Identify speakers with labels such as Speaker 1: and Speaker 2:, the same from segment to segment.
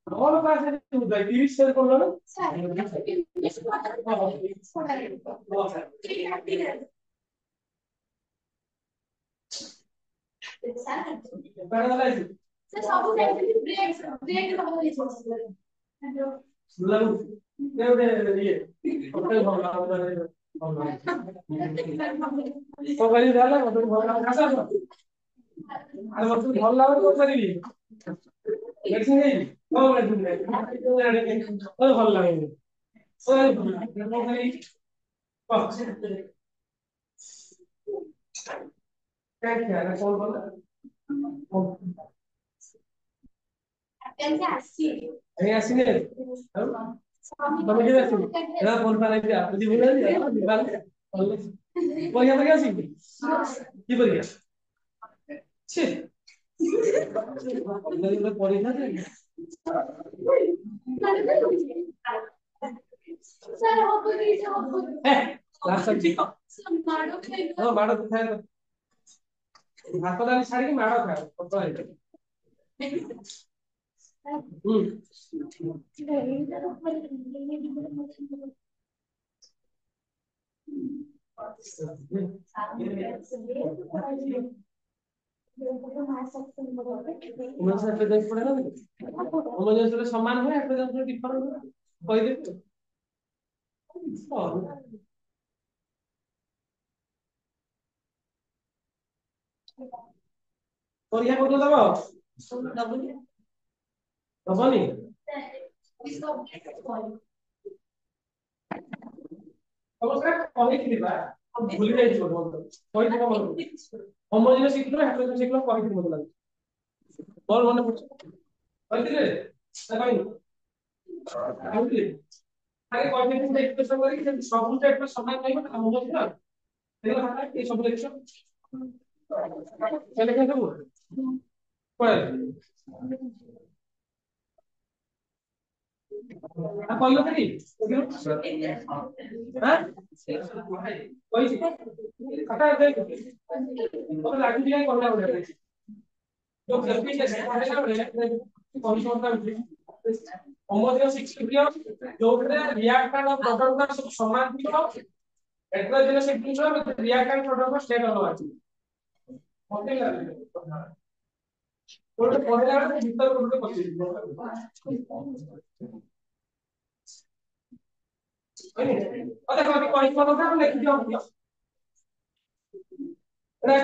Speaker 1: All classes like TV share করলো ଭଲ ଲାଗୁଛି କରିବି ମେଡିସିନ ନେଇବି ଭଲ ଲାଗୁନି ଆସିନି ତମେ କେବେ ଆସିବି ଫୋନ ପାଇବି ପରୀକ୍ଷା ପରୀକ୍ଷା ଆସିବି କି ପରୀକ୍ଷା ପରୀକ୍ଷା ମାଡ ଖାଏ ଭାତ ଡାଲି ଛାଡିକି ମାଡ ଖାଏ ସମାନ ହୁଏ ଡିଫରେଣ୍ଟ କହିଦେବି ପରୀକ୍ଷା କୋଉଦିନ ଦବ ଦବନି କହିଥିଲି ବା ଭୁଲି ଯାଇଛି କହିଥିବ ହୋମୋଜିନିୟସ ଶିଖିଲ ହେଟରୋଜିନିୟସ ଶିଖିଲ କହିଥିଲି ମତେ ଲାଗୁଛି ମୋର ମନେ ପଡୁଛି କହିଥିଲେ ନା କହିନି କହିଥିଲି ଆରେ କହିଥିଲି ଏକ୍ସପ୍ରେସନ କରିକି ସବୁ ଟାଇପର ସମାନ ରହିବ ନା ହୋମୋଜିନିୟସ ଦେଖଲା ଏ ସବୁ ଲେଖଛ ଲେଖା ସବୁ କହିଲ କି କହିଛି କଥା ଲାଗୁଛି କାହିଁ କଲା ଯୋଉଥିରେ ରିଆକ୍ଟାଣ୍ଟ ଆଉ ପ୍ରଡକ୍ଟ ସବୁ ସମାନ ଥିବ ହେଟରୋଜିନିୟସ ଇକ୍ୱେସନ ରିଆକ୍ଟାଣ୍ଟ ପ୍ରଡକ୍ଟ ଷ୍ଟେଟ ଅଲଗା ଅଛି ମତେ ଲାଗୁଛି ଗୋଟେ ପଢିଲା ବେଳେ ଭିତର ଗୋଟେ ପଶିଯିବ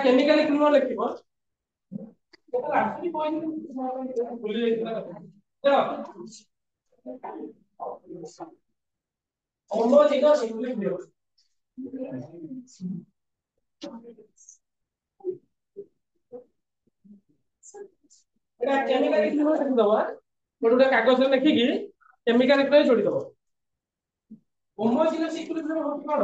Speaker 1: କେମିକାଲ ଇକ୍ୱେସନ ଲେଖିବ homogeneous equilibrium এটা কেমিক্যাল ইকুইলিব্রিয়াম দবা ଗୋଟେ କାଗଜରେ ଲେଖିକି କେମିକାଲ ଇକୁଇଲିବ୍ରିୟମ ଯୋଡ଼ି ଦବ ହୋମୋଜିନିୟସ ଇକୁଇଲିବ୍ରିୟମ ହଉଛି କଣ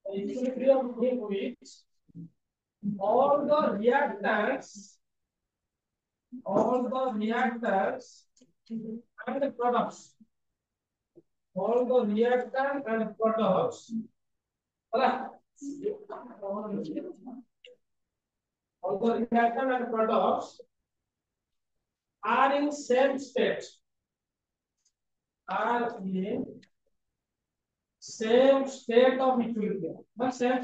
Speaker 1: the equilibrium in which all the reactants and the products all the reactant and products all the reactant and products are in same state of equilibrium but same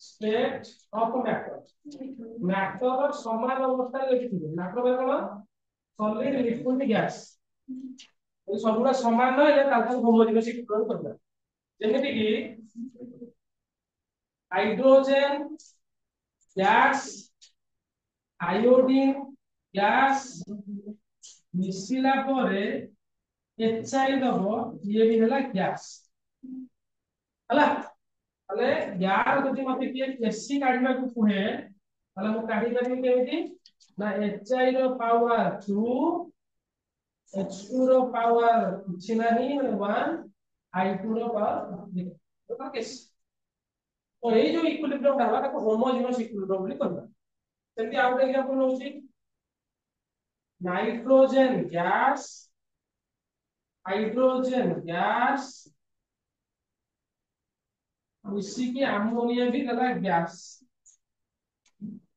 Speaker 1: state of matter matter समान अवस्था लिखिथिबे matter बे कोन solid liquid gas ए सबुरा समान न हेले ताको homogeneous equation करबा जेमिति कि hydrogen gas iodine gas मिसिला परे HI दबो ये भी हला गैस हला তাহলে यार যদি মতে কি এসি কাढिबा को कुहे তাহলে মু কাढि পারি কেমিতি না HI ର ପାୱାର 2 H2 ର ପାୱାର କିଛି ନାହିଁ ମାନେ 1 I2 ର ପାୱାର ତ କେस तो ଏଇ जो इक्विलिब्रियम ଟା ତାକୁ होमोजेनस इक्विलिब्रियम ବୋଲି କହିବା ସେମିତି ଆଉ ଗୋଟେ एग्जांपल नउची नाइट्रोजन गैस हाइड्रोजन गैस मिसिकी अमोनिया भी गला गैस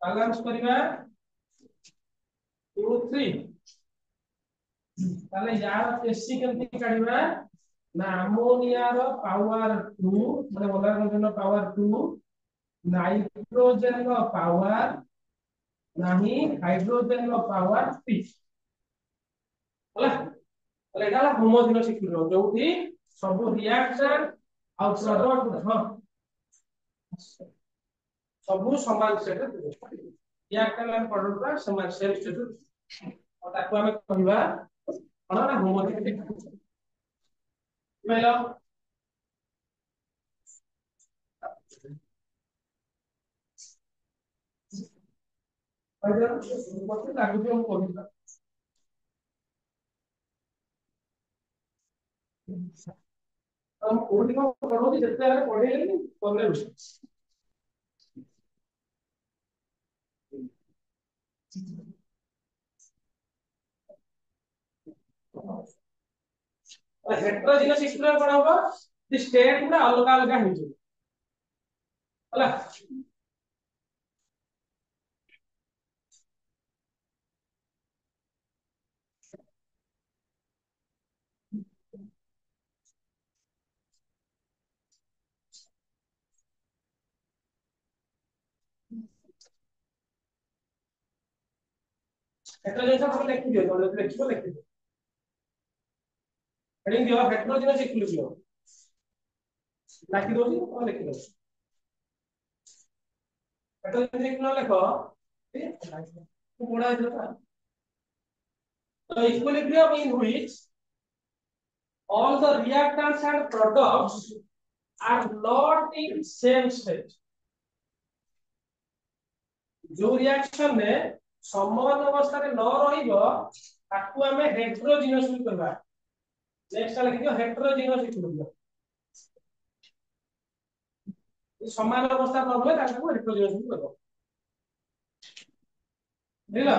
Speaker 1: बैलेंस करबा 2 3 তাহলে यार एससी केमती काढिबा ना अमोनिया रो पावर 2 মানে বলার জন্য পাওয়ার 2 नाइट्रोजन रो पावर नाही हाइड्रोजन रो पावर 3 होला তাহলে এটা হলো হোমোজেনাস ইকুইলিব্রিয়াম जोठी सब रिएक्शन और प्रोडक्ट हां सब समान सेट रिएक्शन और प्रोडक्ट का समान सेट और ताको हमें कहबा कोन ना होमोजेनिक मेलो अगर मते लागु हम कहबा हम ओडी को पढो जेते आरे पढेले प्रॉब्लम हेटेरोजेनस इक्विलिब्रियम कोन होबा द स्टेट पूरा अलग अलग हो जे होला हेटेरोजेनस हम लिख दियो तो लिख दियो हेडिंग दियो हेटेरोजेनस इक्विलिब्रियम लाखी दो और लिख दो हेटेरोजेनस इक्विलिब्रियम लिखो ठीक है तो बड़ा है था तो equilibrium in which all the reactants and products are not in same state जो रिएक्शन में समान अवस्था रे न रहिबो ताकू हमें हेटेरोजेनस भी कहबा नेक्स्ट लिख दियो हेटेरोजेनस इक्विलिब्रियम समान अवस्था न रहे ताकू हेटेरोजेनस भी कहबा बुझला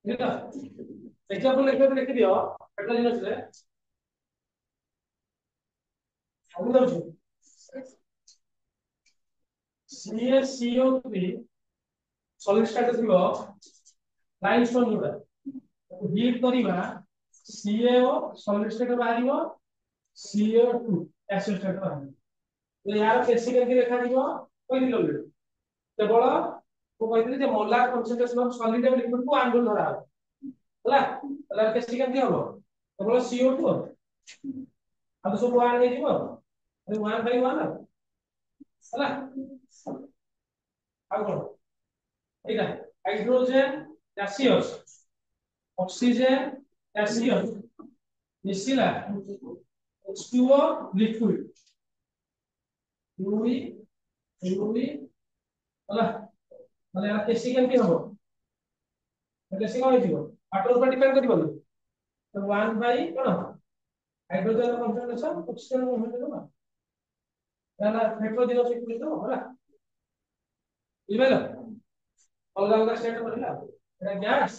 Speaker 1: बुझला एग्जांपल लिख दियो हेटेरोजेनस रे हम दउछु CaCO3 सॉलिड स्टेट थिबो लाइमस्टोन जोडा हीट करिबा CaO सॉलिड स्टेट बाहरिबो CO2 गैसियस स्टेट बाहरिबो तो यार केसी करके देखा दिबो कोइ दिलो केवल को कहते जे molar concentration of solid and liquid को आंगुल धरा होला होला केसी केमती हबो केवल CO2 आ तो सब 1 हे दिबो 1 बाय 1 होला आउ कोन एटा हाइड्रोजन गैसियस ऑक्सीजन गैसियस मिसिला H2O लिक्विड यूवी यूवी होला মানে আর কেসি কেমতি হবো কেসি কোন হইতিবো वाटर উপর ডিপেন্ড করিবো তো 1 বাই কোন हाइड्रोजन कॉन्सेंट्रेशन ऑक्सीजन कॉन्सेंट्रेशन ना তাহলে হেটেরোজেনাস ইকুইলিব্রিয়াম होला বুঝলো अलग अलग स्टेट बनिला এটা গ্যাস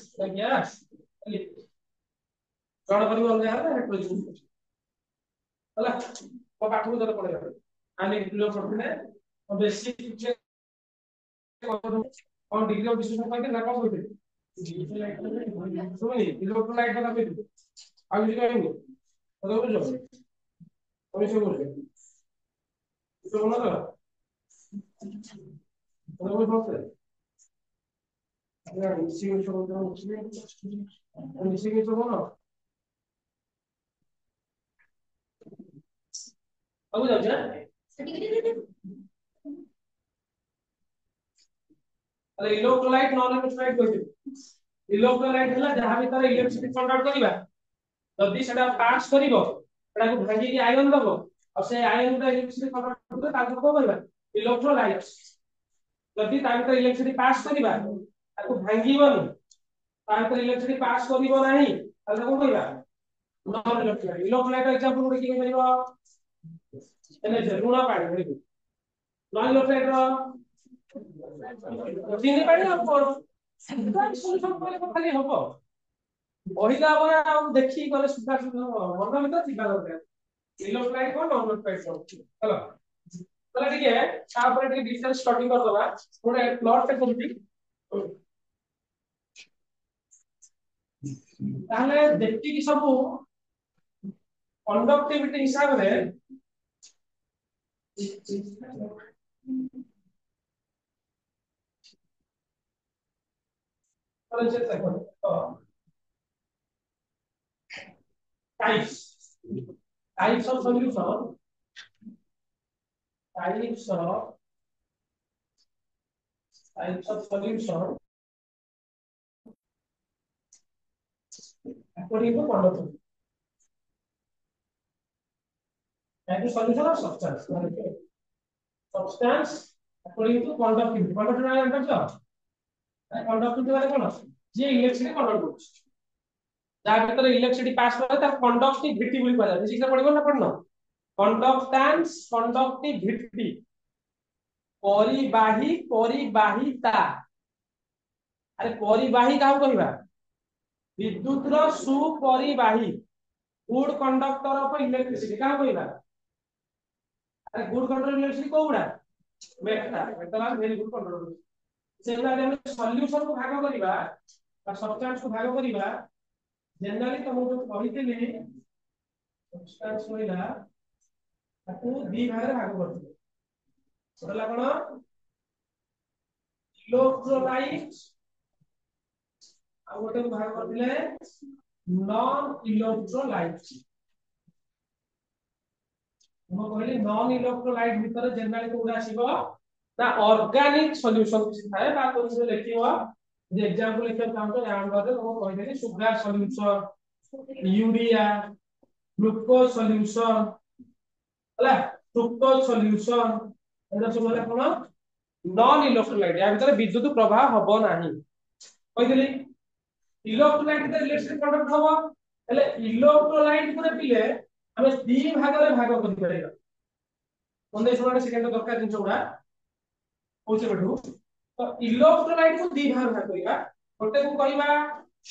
Speaker 1: কোন করিবো অলগা হবে হেটেরোজেনাস होला को पाठ को जरा पड़ेगा आने किलो पड़ने और बेसिक और डिग्री ऑफ डिस्ट्रीब्यूशन करके ना कौन होते सुनिए इलेक्ट्रोलाइट का पे आगे जी कहेंगे तो बोलो और इसे बोल तो बोलो तो बोलो ମିଶିକି ସବୁ ସବୁ ଯାଉଛି ନା ତାହେଲେ ଇଲେକ୍ଟ୍ରୋଲାଇଟ ନନ୍ ଇଲେକ୍ଟ୍ରୋଲାଇଟ କହିଥିଲି ଇଲେକ୍ଟ୍ରୋଲାଇଟ ହେଲା ଯାହା ଭିତରେ ଇଲେକ୍ଟ୍ରିସିଟି କଣ୍ଡକ୍ଟ କରିବା ଯଦି ସେଟା ପାସ୍ କରିବ ସେଟାକୁ ଭାଙ୍ଗିକି ଆୟନ ଦବ ଆଉ ସେ ଆୟନ ଟା ଇଲେକ୍ଟ୍ରିସିଟି କଣ୍ଡକ୍ଟ କରିବ ତାକୁ କଣ କରିବା ଇଲେକ୍ଟ୍ରୋଲାଇଟ ଯଦି ତା ଭିତରେ ଇଲେକ୍ଟ୍ରିସିଟି ପାସ୍ କରିବା ତାକୁ ଭାଙ୍ଗିବନି ତା ଭିତରେ ଇଲେକ୍ଟ୍ରିସିଟି ପାସ୍ କରିବ ନାହିଁ ତାହେଲେ କଣ କରିବା ନନ୍ ଇଲେକ୍ଟ୍ରୋଲାଇଟ ଇଲେକ୍ଟ୍ରୋଲାଇଟ ଏକ୍ସାମ୍ପଲ ଗୋଟେ କିଏ କହିବ ଏନଏଚ ଋଣ ପାଣି ଭେରି ନନ୍ ଇଲେକ୍ଟ୍ରୋଲାଇଟ ଚିନି ପାଣି ଆଉ କଣ ସଲ୍ୟୁସନ କଲେ ଖାଲି ହବ ବହିଲା ପରେ ଆଉ ଦେଖିକି ଗଲେ ସୁଧା ସୁଧା ମନ ଭିତରେ ଥିବା ଦରକାର ଇଲେକ୍ଟ୍ରୋଲାଇଟ କଣ ନନ୍ ଇଲେକ୍ଟ୍ରୋଲାଇଟ କଣ ହେଲା ତାହେଲେ ଟିକେ ତାପରେ ଟିକେ ଡିଟେଲ ଷ୍ଟଡି କରିଦବା ଗୋଟେ ପ୍ଲଟ ଟେ କରୁଛି ତାହେଲେ ଯେତିକି ସବୁ କଣ୍ଡକ୍ଟିଭିଟି ହିସାବରେ types of solution types of solution according to conductivity type of solution or substance substance according to conductivity conductivity মানে জানছো conductivity মানে কোন যে ইলেকট্রিক কন্ডাক্ট করছে যার ভিতরে ইলেকট্রিসিটি পাস করে তার কন্ডাক্টিভিটি বলি বলা যায় ফিজিক্সে পড়িব না পড়নো কন্ডাক্টান্স কন্ডাক্টিভিটি পরিবাহী পরিবাহিতা আরে পরিবাহী কাহু কহিবা বিদ্যুৎর সুপরিবাহী গুড কন্ডক্টর অফ ইলেকট্রিসিটি কাহু কহিবা আরে গুড কন্ডক্টর ইলেকট্রিসিটি কোউডা metal metal are very good conductor সেগুলা ଆମେ সলিউশন को भाग करिबा বা সবস্টান্স को भाग करिबा जनरली तो ମୁଁ ଯୋଉ କହିଥିଲି ସବଷ୍ଟାନ୍ସ କହିଲା ତାକୁ ଦି ଭାଗରେ ଭାଗ କରିଥିଲେ ହେଲା କଣ ଇଲେକ୍ଟ୍ରୋଲାଇଟ ଆଉ ଗୋଟେ ଭାଗ କରିଥିଲେ ନନ୍ ଇଲେକ୍ଟ୍ରୋଲାଇଟ ମୁଁ କହିଲି ନନ୍ ଇଲେକ୍ଟ୍ରୋଲାଇଟ ଭିତରେ ଜେନେରାଲି କୋଉଟା ଆସିବ ନା ऑर्गेनिक सॉल्यूशन କିଛି ଥାଏ ବା କୋଉଠି ଲେଖିବ ଯେ एग्जांपल ଲେଖିବା ଚାହୁଁଛ ଆମ୍ବରେ ମୁଁ କହିଦେଲି ସୁଗାର ସଲ୍ୟୁशन यूरिया ग्लूकोज सॉल्यूशन ହେଲା फ्रुक्टोज सॉल्यूशन ଏଟା ସବୁ ହେଲା କଣ नॉन इलेक्ट्रोलाइट या ଭିତରେ ବିଦ୍ୟୁତ ପ୍ରବାହ ହବ ନାହିଁ କହିଥିଲି इलेक्ट्रोलाइट ରେ इलेक्ट्रिक कंडक्ट ହବ ହେଲେ इलेक्ट्रोलाइट ରେ ପିଲେ ଆମେ ଦି ଭାଗରେ ଭାଗ କରି ପାରିବା 19 ସେକେଣ୍ଡ ଦରକାର ଜିନିଷ ଗୁଡା होचे बेठू तो इलेक्ट्रोलाइट को दी भाग भाग करिबा गोटे को कहबा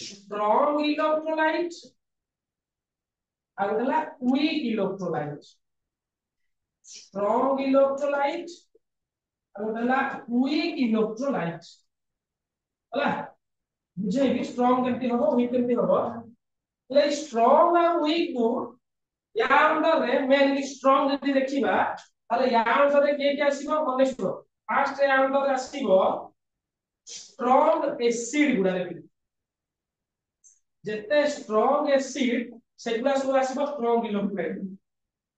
Speaker 1: स्ट्रांग इलेक्ट्रोलाइट आ गला वीक इलेक्ट्रोलाइट स्ट्रांग इलेक्ट्रोलाइट आ गला वीक इलेक्ट्रोलाइट होला बुझे कि स्ट्रांग केमती होबो वीक केमती होबो ले स्ट्रांग आ वीक को या अंदर रे मेनली स्ट्रांग जदी देखिबा ताले या अंदर रे के आसीबो कनेक्ट फास्ट अंदर आसीबो स्ट्रांग एसिड गुडा रे जेते स्ट्रांग एसिड सेगुला सब आसीबो स्ट्रांग इलेक्ट्रोलाइट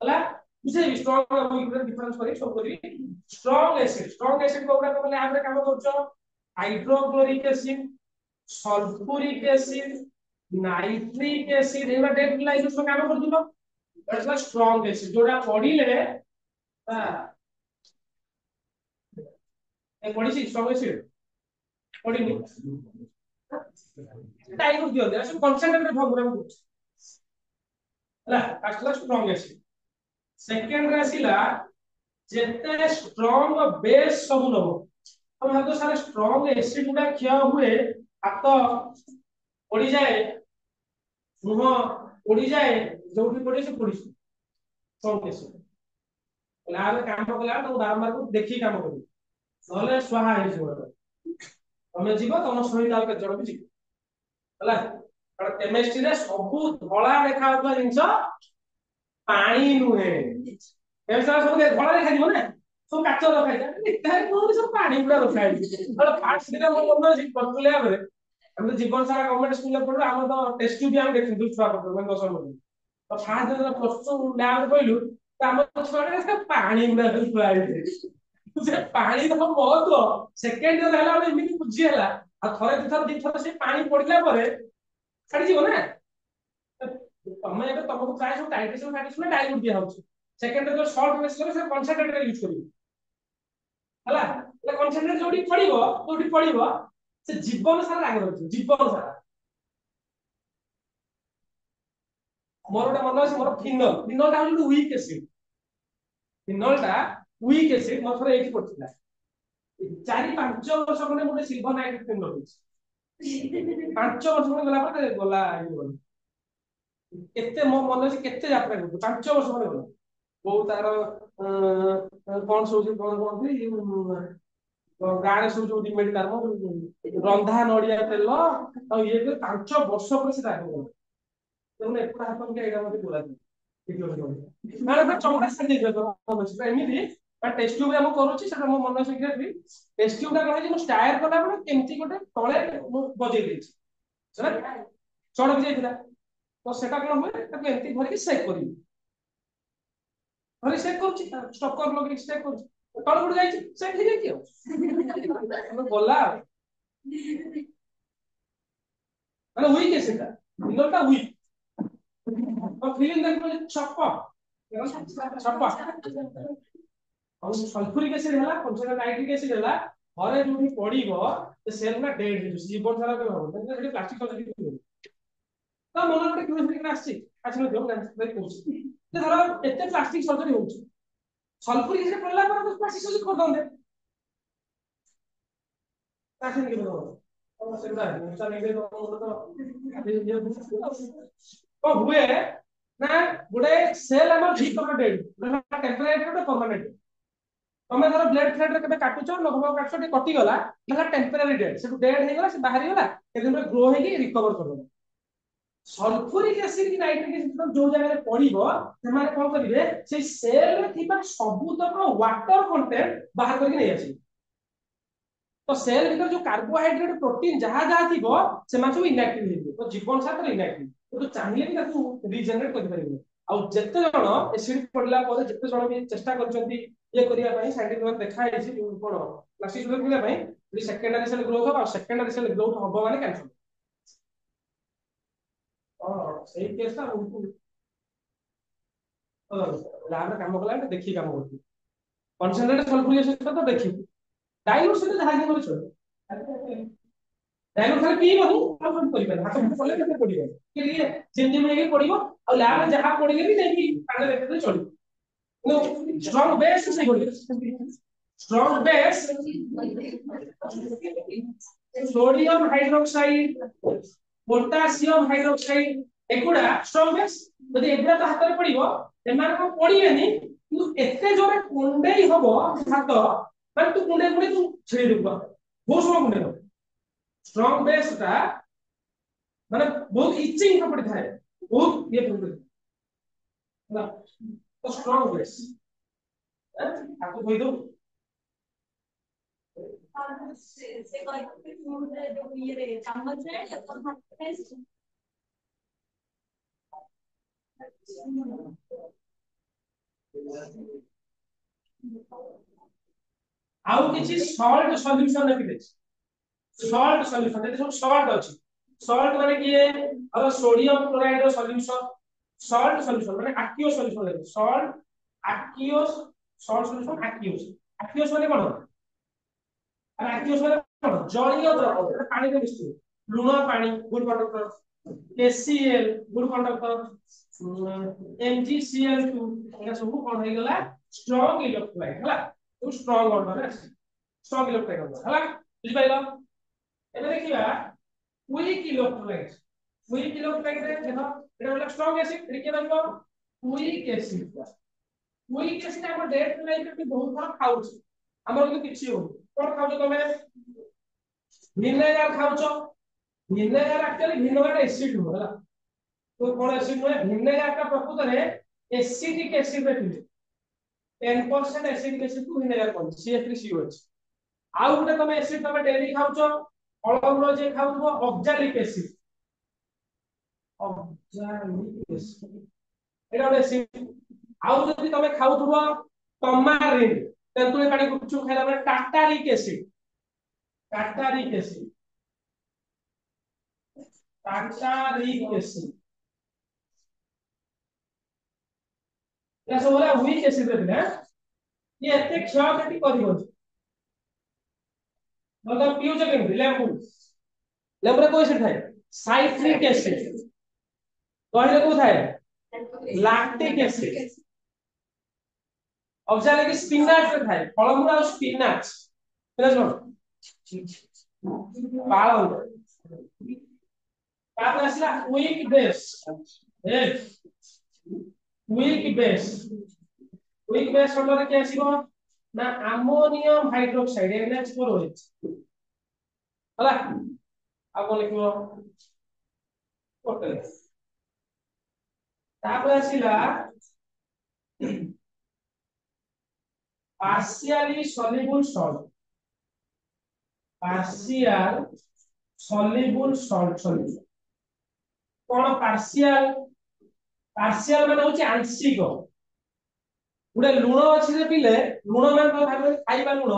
Speaker 1: हला बुझे स्ट्रांग और वीक रे डिफरेंस करी सब करी स्ट्रांग एसिड कोडा कहले आबरे काम करछो hydrochloric acid sulphuric acid nitric acid एला डेट लाइक सब काम करछो एटला स्ट्रांग एसिड जोडा पढिले ए पढिसी स्ट्रांग एसिड पढिनी टाइम दियो दे सब कंसंट्रेटेड फॉर्म रे हला फर्स्ट स्ट्रांग एसिड सेकंड रे आसीला जेते स्ट्रांग बेस सब लो हम हातो सारे स्ट्रांग एसिड गुडा खिया हुए हाथ पड़ी जाए मुह पड़ी जाए जोठी पड़ी से पड़ी स्ट्रांग एसिड लाल काम कला तो बारंबार को देखि काम करी नले स्वाहा हे जीव तमे जीव तम सहित आल के जण भी जीव हला कारण केमिस्ट्री रे सब धळा रेखा होता जिंस पानी नुहे केमिस्ट्री सब धळा रेखा जीव ना ସବୁ କାଚ ରଖାଯାଇଛି ଏଠାରେ କୋଉଠି ସବୁ ପାଣି ଗୁଡା ରଖାଯାଇଛି ଫାର୍ଷ୍ଟ ଦିନ ମୋ ମନେ ଅଛି ପର୍ଟୁଲିଆ ଭାବରେ ଆମେ ତ ଜୀବନ ସାରା ଗଭର୍ଣ୍ଣମେଣ୍ଟ ସ୍କୁଲରେ ପଢୁ ଆମର ତ ଟେଷ୍ଟ ଟ୍ୟୁବ୍ ଆମେ ଦେଖିଛୁ ଛୁଆ ପଢୁ ମାନେ 10 ମିନିଟ୍ ତ ଫାର୍ଷ୍ଟ ଦିନ ପ୍ଲସ ଟୁ ଲ୍ୟାବରେ କହିଲୁ ତ ଆମ ଛୁଆଟା ପାଣି ଗୁଡା ସବୁ ଥୁଆ ହେଇଛି ସେ ପାଣିର ମହତ୍ଵ ସେକେଣ୍ଡ ଇୟର ହେଲା ବେଳେ ଏମିତି ବୁଝି ହେଲା ଆଉ ଥରେ ଦିଥର ସେ ପାଣି ପଡିଲା ପରେ ଛାଡିଯିବ ନା ତମେ ଏବେ ତମକୁ ପ୍ରାୟ ସବୁ ଟାଇଟ୍ରେସନ ଡାଇଲ୍ୟୁଟ ଦିଆହଉଛି ସେକେଣ୍ଡ ଯୋଉ ସଲ୍ଟ ମିଶିଲେ ସେ କନସେଣ୍ଟ୍ରେଟରେ ୟୁଜ କରିବେ ହେଲା એટલે କନସେଣ୍ଟ୍ରେଟ ଯୋଉଠି ପଡିବ ସେ ଜୀବନ ସାରା ରାଗ ରହୁଛି ଜୀବନ ସାରା ମୋର ଗୋଟେ ମନେ ଅଛି ମୋର ଫିନଲଟା ହଉଛି ଗୋଟେ ୱିକ୍ ଏସିଡ ଫିନଲଟା ୱିକ୍ ଏସିଡ ମୋର ଥରେ ଏଇଠି ପଡିଥିଲା 4-5 ବର୍ଷ ଖଣ୍ଡେ ଗୋଟେ ସିଲଭର ନାଇଟ୍ରେଟ୍ ଫିନଲ ହେଇଛି 5 ବର୍ଷ ଖଣ୍ଡେ ଗଲା ପରେ ଗଲା କେତେ ମୋ ମନେ ଅଛି କେତେ ଯାତ୍ରା କରୁଛୁ 5 ବର୍ଷ ଖଣ୍ଡେ ଗଲା ବୋଉ ତାର କଣ ସବୁ କଣ କହନ୍ତି ଗାଁରେ ସବୁ ଯୋଉ ଡିମେଡ୍ କାମ ରନ୍ଧା ନଡିଆ ତେଲ ଆଉ ଇଏ 5 ବର୍ଷ ପରେ ସେ ଦାଗ ଗଲା ତେଣୁ ଏପଟ ହାତ ଏଇଟା ମତେ ବୋଲାନ୍ତି ଚମଡ଼ା ଛାଡିଯାଇଥିବ ଏମିତି ଟେଷ୍ଟ ଟ୍ୟୁବ ମୁଁ କରୁଛି ସେଟା ମୋ ମନେ ଅଛି ଟେଷ୍ଟ ଟ୍ୟୁବ ଟା କଣ ହେଇଛି ମୁଁ ଷ୍ଟାୟାର କଲା ବେଳେ କେମିତି ଗୋଟେ ତଳେ ମୁଁ ବଜେଇ ଦେଇଛି ସେଟା ଚଢକି ଯାଇଥିଲା ତ ସେଟା କଣ ହୁଏ ତାକୁ ଏମିତି ଧରିକି ସେକ୍ କରିବି ଧରି ସେକ୍ କରୁଛି ଷ୍ଟପର ଲଗେଇକି ସେକ୍ କରୁଛି ତଳ ଗୋଟେ ଯାଇଛି ସେକ୍ ହେଇଯାଇଛି ଆଉ ଗଲା ଆଉ ମାନେ ୱିକ୍ ସେଟା ଫିଙ୍ଗରଟା ୱିକ୍ ଫିଲିଂ ଦେଖ ଛପ ଛପ ଆଉ ସଲଫ୍ୟୁରିକ ଏସିଡ ହେଲା କନସେଣ୍ଟ୍ରେଟ ନାଇଟ୍ରିକ ଏସିଡ ହେଲା ଘରେ ଯୋଉଠି ପଡିବ ସେ ସେଲ୍ ନା ଡେଡ୍ ହେଇଯିବ ଜୀବନ ସାରା ବି ହବ ସେଠି ପ୍ଲାଷ୍ଟିକ ସର୍ଜରୀ ତା ମନରେ ଗୋଟେ କ୍ୟୁରିଓସିଟି ଆସିଛି ଆସିନଥିବ ଜାଣିଛି କହୁଛି ଯେ ଧର ଏତେ ପ୍ଲାଷ୍ଟିକ ସର୍ଜରୀ ହଉଛି ସଲଫ୍ୟୁରିକ ଏସିଡ ପଡିଲା ପରେ ପ୍ଲାଷ୍ଟିକ ସର୍ଜରୀ କରିଦନ୍ତେ ପ୍ଲାଷ୍ଟିକ କେମିତି ହବ ସେଗୁଡା ନିଶା ନେଇକି କଣ ହୁଏ ନା ଗୋଟେ ସେଲ୍ ଆମର ରିକଭରେଡ୍ ଟେମ୍ପୋରାରୀ ଗୋଟେ ପର୍ମାନେଣ୍ଟ ତମେ ଧର ବ୍ଲେଡ୍ ଫ୍ଲେଡ୍ କେବେ କାଟୁଛ ନଖ କାଟୁଛ ଟିକେ କଟିଗଲା ହେଲା ଟେମ୍ପୋରାରୀ ଡେଡ୍ ସେଠୁ ଡେଡ୍ ହେଇଗଲା ସେ ବାହାରିଗଲା କେଦିନ ଗ୍ରୋ ହେଇକି ରିକଭର କରିଦବ ସଲଫ୍ୟୁରିକ ଏସିଡ କି ନାଇଟ୍ରିକ ଏସିଡ ଯୋଉ ଜାଗାରେ ପଡିବ ସେମାନେ କଣ କରିବେ ସେଇ ସେଲରେ ଥିବା ସବୁତକ ୱାଟର କଣ୍ଟେଣ୍ଟ ବାହାର କରିକି ନେଇ ଆସିବେ ତ ସେଲ୍ ଭିତରେ ଯୋଉ କାର୍ବୋହାଇଡ୍ରେଟ ପ୍ରୋଟିନ ଯାହା ଥିବ ସେମାନେ ସବୁ ଇନଆକ୍ଟିଭ ହେଇଯିବେ ତ ଜୀବନ ସାରା ଇନଆକ୍ଟିଭ କିନ୍ତୁ ଚାହିଁଲେ ବି ତାକୁ ରିଜେନେରେଟ କରିପାରିବେ ଆଉ ଯେତେ ଜଣ ଏସିଡ ପଡିଲା ପରେ ଯେତେ ଜଣ ବି ଚେଷ୍ଟା କରିଛନ୍ତି ଇଏ କରିବା ପାଇଁ ସାଇଣ୍ଟିଫିକ ଭାବେ ଦେଖା ହେଇଛି କଣ ପ୍ଲାଷ୍ଟିକ ସର୍ଜରୀ କରିବା ପାଇଁ ସେକେଣ୍ଡାରୀ ସେଲ୍ ଗ୍ରୋଥ ହବ ଆଉ ସେକେଣ୍ଡାରୀ ସେଲ୍ ଗ୍ରୋଥ ହବ ମାନେ କ୍ୟାନ୍ସର ସେଇ କେସ୍ ଟା ଲ୍ୟାବରେ କାମ କଲା ଦେଖିକି କାମ କରୁଛି କନସେଣ୍ଟ୍ରେଟ ସଲଫ୍ୟୁରିକ ଏସିଡ ତ ଦେଖିବୁ ଡାଇଲ୍ୟୁଟ ସହିତ ଯାହା ବି କରିଛ ଡାଇଲ୍ୟୁଟ ଖାଲି ପିଇବ ହିଁ ଆଉ କଣ କରିପାରିବ ହାତ ପଡିଲେ କେତେ ପଡିବ ଟିକେ ଯେମିତି ହେଇକି ପଡିବ ଆଉ ଲ୍ୟାବରେ ଯାହା ପଡିଲେ ବି ଯାଇକି ପାଣିରେ ଦେଖେଇଲେ ଚଳିବ କିନ୍ତୁ ଷ୍ଟ୍ରଙ୍ଗ ବେସ୍ ସେଇ ପଡିବ ଷ୍ଟ୍ରଙ୍ଗ ବେସ୍ सोडियम हाइड्रोक्साइड पोटासियम हाइड्रोक्साइड एगुडा स्ट्रॉन्ग बेस यदि एगुडा तो हाथ में पड़िबो एमान को पड़िबेनी किंतु एते जोरे कुंडेई हबो हाथ माने तू कुंडे कुंडे तू छेड़ी देबो बहुत समय कुंडे स्ट्रॉन्ग बेस ता माने बहुत इचिंग का पड़ी थाए बहुत ये प्रॉब्लम ना तो स्ट्रॉन्ग बेस आपको कोई दो से कोई ये चम्मच है आउ किछि सॉल्ट सॉल्यूशन रखि सॉल्ट सॉल्यूशन ये सब सॉल्ट अछि सॉल्ट माने कि और सोडियम क्लोराइड रो सॉल्यूशन सॉल्ट सॉल्यूशन माने एक्वियस सॉल्यूशन है salt aqueous salt solution aqueous माने कोन और एक्वियस माने कोन जलीय द्रव पानी में मिश्रित लूण पानी good conductor HCl good conductor MgCl2 एटा सब कोन हो गेला स्ट्रांग इलेक्ट्रोलाइट हला तो स्ट्रांग ऑर्डर है स्ट्रांग इलेक्ट्रोलाइट हला बुझि पाइलो एबे देखिबा वीक इलेक्ट्रोलाइट रे देखो एटा होला स्ट्रांग एसिड रे के दबो वीक एसिड हम डेट लाइफ पे बहुत बड़ा खाउछ हमर के किछि हो कोन खाउछ तमे विनेगर खाउछ विनेगर एक्चुअली विनेगर एसिड हो हला तो कोन एसिड होय विनेगर का प्रकृत रे एसिडिक एसिड रे 10% एसिडिक एसिड को विनेगार कोन CH3COH आउ गुटे तमे एसिड तमे डेली खाउछो फलमूल जे खाउथबो ऑक्सैलिक एसिड एटा ଗୋଟେ एसिड आउ जदि तमे खाउथबो टमारिन तेंतुली पानी गुपचुप खाइला बेले टाटारिक एसिड या सब होला वीक एसिड रे ना ये एते क्षयक्षति करिवो मतलब पिउछ केमति लेबू रे कोइ एसिड थाए साइट्रिक एसिड कहले को थाए लैक्टिक एसिड ऑक्सैलिक स्पिनाच रे थाए फलमूल और स्पिनाच पालन तापर आसला वीक बेस अंडर के आसीबो ना अमोनियम हाइड्रोक्साइड NH4OH हला आ कोन लिखिबो टोटल तापर आसीला partially soluble salt solution कोन पार्शियल माने होची आंशिक गुडे लुण अछि जे पिले लुण माने तो भाबे खाइबा लुण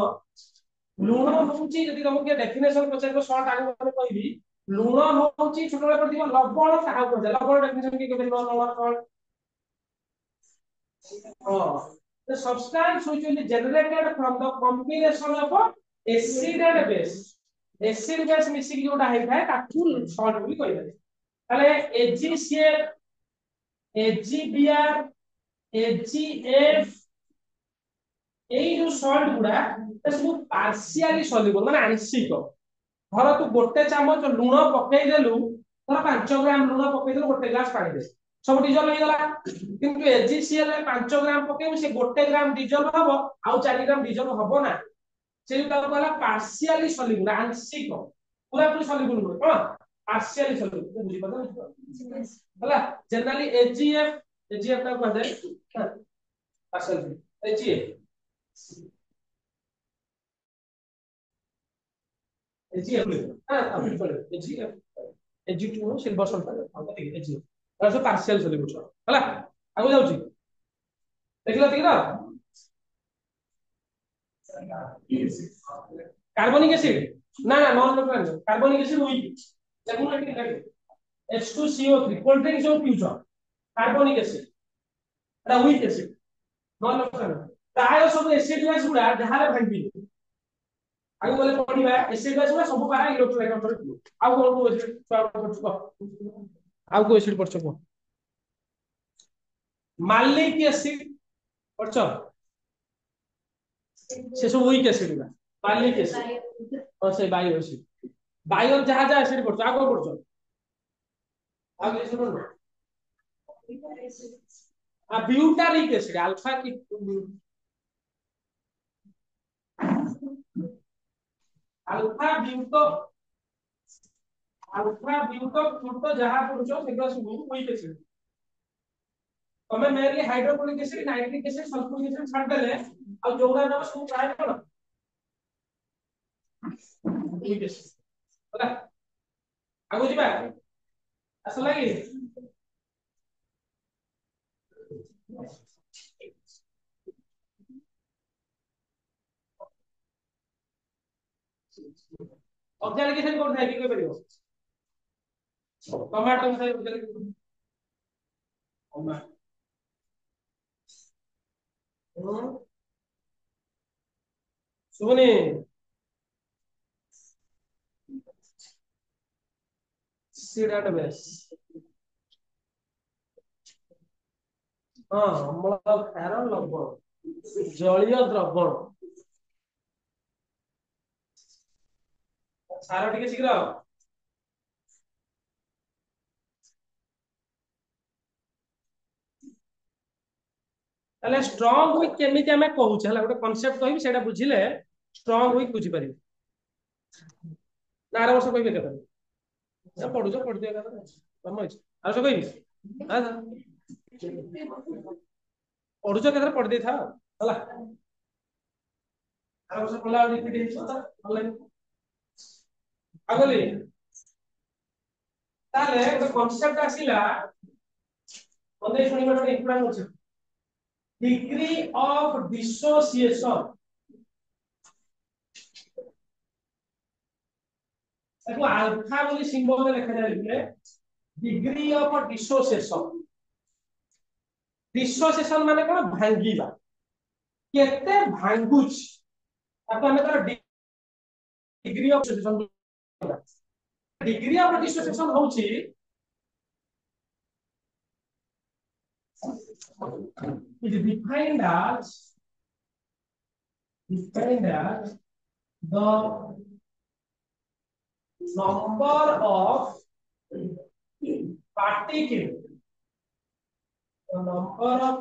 Speaker 1: होची जदि तुमके डेफिनेशन पचार शॉर्ट आगु माने कहबी लुण होची छोटले पड़थिबो लवण काहा को लवण डेफिनेशन की कहबो लवण the substance which will be generated from the combination of acid and base acid base मिसिक जोटा है ताकू सॉल्ट बोली कहबे ताले AgCl AgBr AgF एई जो सॉल्ट गुडा सब पार्शियली सॉल्युबल माने आंशिक धर तू गोटे चामच लूण पकई देलु धर 5 ग्राम लूण पकई देलु गोटे ग्लास पानी दे सब डिजल हो गला किंतु AgCl में 5 ग्राम पकई से गोटे ग्राम डिजल हबो आ 4 ग्राम डिजल हबो ना से जो कहला पार्शियली सॉल्युबल आंशिक पूरा पूरी सॉल्युबल हो हां पार्शियली सॉल्युबल बुझी पता हला जनरली AgF का कहते हैं partial AgF Ag2 silver sulphide हम देखि Ag also partial solution हला आगो जाउची देखला ठीक ना कार्बनिक एसिड ना नॉन न्यूट्रल कार्बनिक एसिड वीक देखु ना ठीक H2CO3 कोल्ड ड्रिंक जो पिउछ कार्बनिक एसिड एटा वीक एसिड नॉन न्यूट्रल प्राय सब एसिड बेस गुडा जहारे भांबी आगो बोले पढिबा एसिड बेस गुडा सब पारा इलेक्ट्रोलाइट अंतर आ कोन एसिड को एसिड पड़छ को मालिक एसिड पड़छ से सब वीक एसिड गुडा मालिक एसिड और से बायो एसिड बायो जहा जहा एसिड पड़छ आगो पड़छ आगो एसिड पड़छ आ ब्यूटारिक एसिड अल्फा की अल्फा ब्यूटो फ्रूटो जहां पड़छो सेगरा सब वीक एसिड तमे mainly hydrochloric acid nitric acid sulphuric acid छाड़ देले आ जोड़ा ना सब ट्राई करो वीक एसिड होला आगो जिबा असला की ऑक्सैलिक एसिड कोन है की कोइ परियो टमाटो में ऑक्सैलिक सुने सीड एंड बेस हां अम्ल क्षार लवण जलीय द्रवण सारा ठीक शीघ्र ताले स्ट्रांग वीक केमिति हमें कहू छला गोटे कांसेप्ट कहबी सेटा बुझिले स्ट्रांग वीक बुझी परिबे नारा वर्ष कहबे कथा जा पढु जो पढ दिया कथा तम अछि आ सब कहबी हां पढु जो कथा पढ दे था ହେଲା ଆର ବର୍ଷ ପଢିଲା ରିପିଟ ହେଇଯିବ ତ ଭଲ ଲାଗିବ ଆଗଲି ତାହେଲେ ଗୋଟେ କନସେପ୍ଟ ଆସିଲା ମନେ ଶୁଣିବା ଗୋଟେ ଇମ୍ପୋର୍ଟାଣ୍ଟ ଅଛି ডিগ্রি অফ ডিসোসিয়েশন তাকে আলফা বলি সিম্বলে লেখা যাইলে ডিগ্রি অফ ডিসোসিয়েশন ডিসোসিয়েশন মানে কোন ভাঙ্গিবা কেতে ভাঙ্গুছ তাকে আমি তার degree of dissociation degree of dissociation হচ্ছে is defined as the number of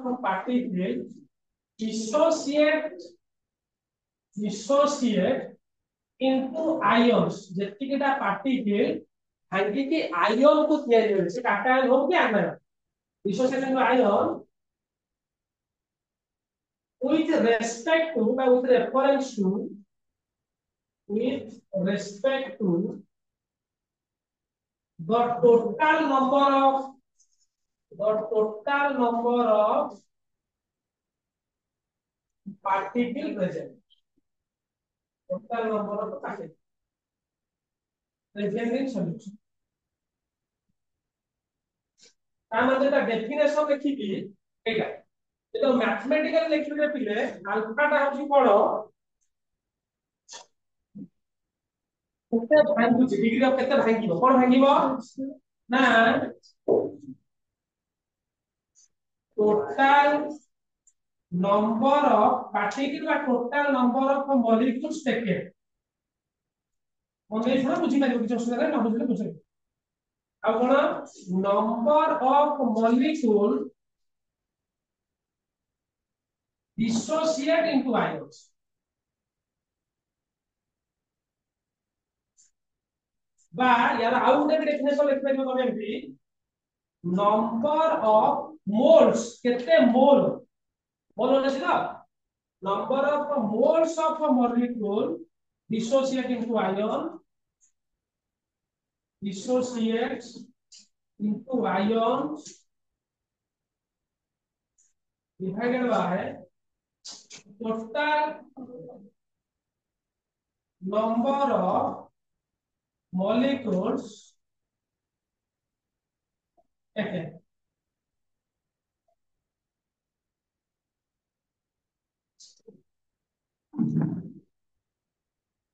Speaker 1: particles dissociate into ions যেতিকিটা পার্টিকেল ভাঙ্গিকি আয়ন কো তৈরি হইছে কাটায়ন হোক কি anion dissociate into ion with respect to বা with reference to the total number of particle present total number of particles present in solution তার মানে এটা ডেফিনেশন লিখিবি এইটা এটা ম্যাথমেটিক্যাল লিখিলে পিলে আলফাটা হচ্ছে কোন কেতে ভাঙুছি ডিগ্রি অফ কেতে ভাঙিব কোন ভাঙিব না total number of particles বা total number of molecules taken মনে শুনে বুঝি পারিব কিছু অসুবিধা নাই না বুঝলে বুঝে আর কোন number of molecules dissociate into ions বা ইয়ার আউ ଗୋଟେ ডেফিনেশন লিখি পারিব তবে এমপি number of moles কেতে মোল মোল আছে না number of moles of a molecule dissociate into ion dissociates into ions divided by total number of molecules taken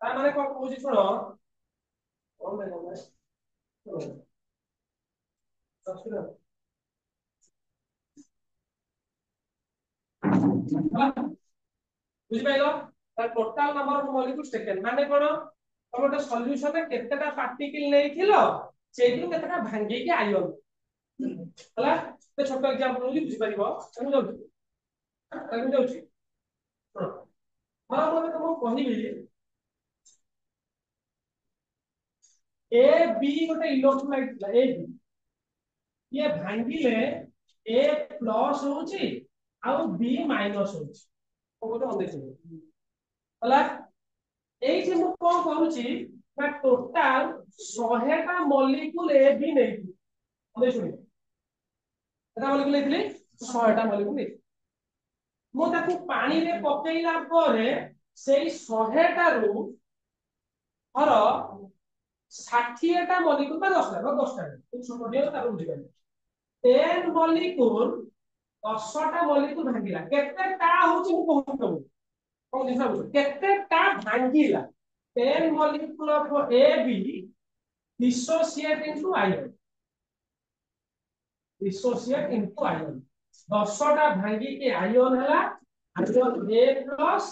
Speaker 1: তার মানে কোন বুঝি শুনো বুঝি পাইলো তার total number of molecules taken মানে কোন তুমি একটা সলিউশনে কেতেটা পার্টিকেল নেইছিল সেইগুলো কেতেটা ভাঙ্গিকি আয়ন হলা তো ছোট एग्जांपल বুঝি বুঝি পারিব আমি যাউছি মানে মনে তুমি কহিবি ए बी गोटे इलेक्ट्रोलाइट ए बी ये भांगिले ए प्लस होची आ बी माइनस होची कोटे अंदेछ हला एई जे मु कोन करूची ना टोटल 100 टा मॉलिक्यूल ए बी नै अंदेछ नि एटा मॉलिक्यूल लेथिले 100 टा मॉलिक्यूल नै मु ताकू पानी रे पकेइला परे सेई 100 टा रु हर 60 टा मॉलिक्यूल बा 10 टा छोट दियो तार बुझी पारे 10 मॉलिक्यूल 10 टा मॉलिक्यूल भांगिला केते टा होची मु कहू कहू कोन दिसा बुझ केते टा भांगिला 10 molecule of AB dissociate into ion 10 टा भांगी के आयन हला ion A plus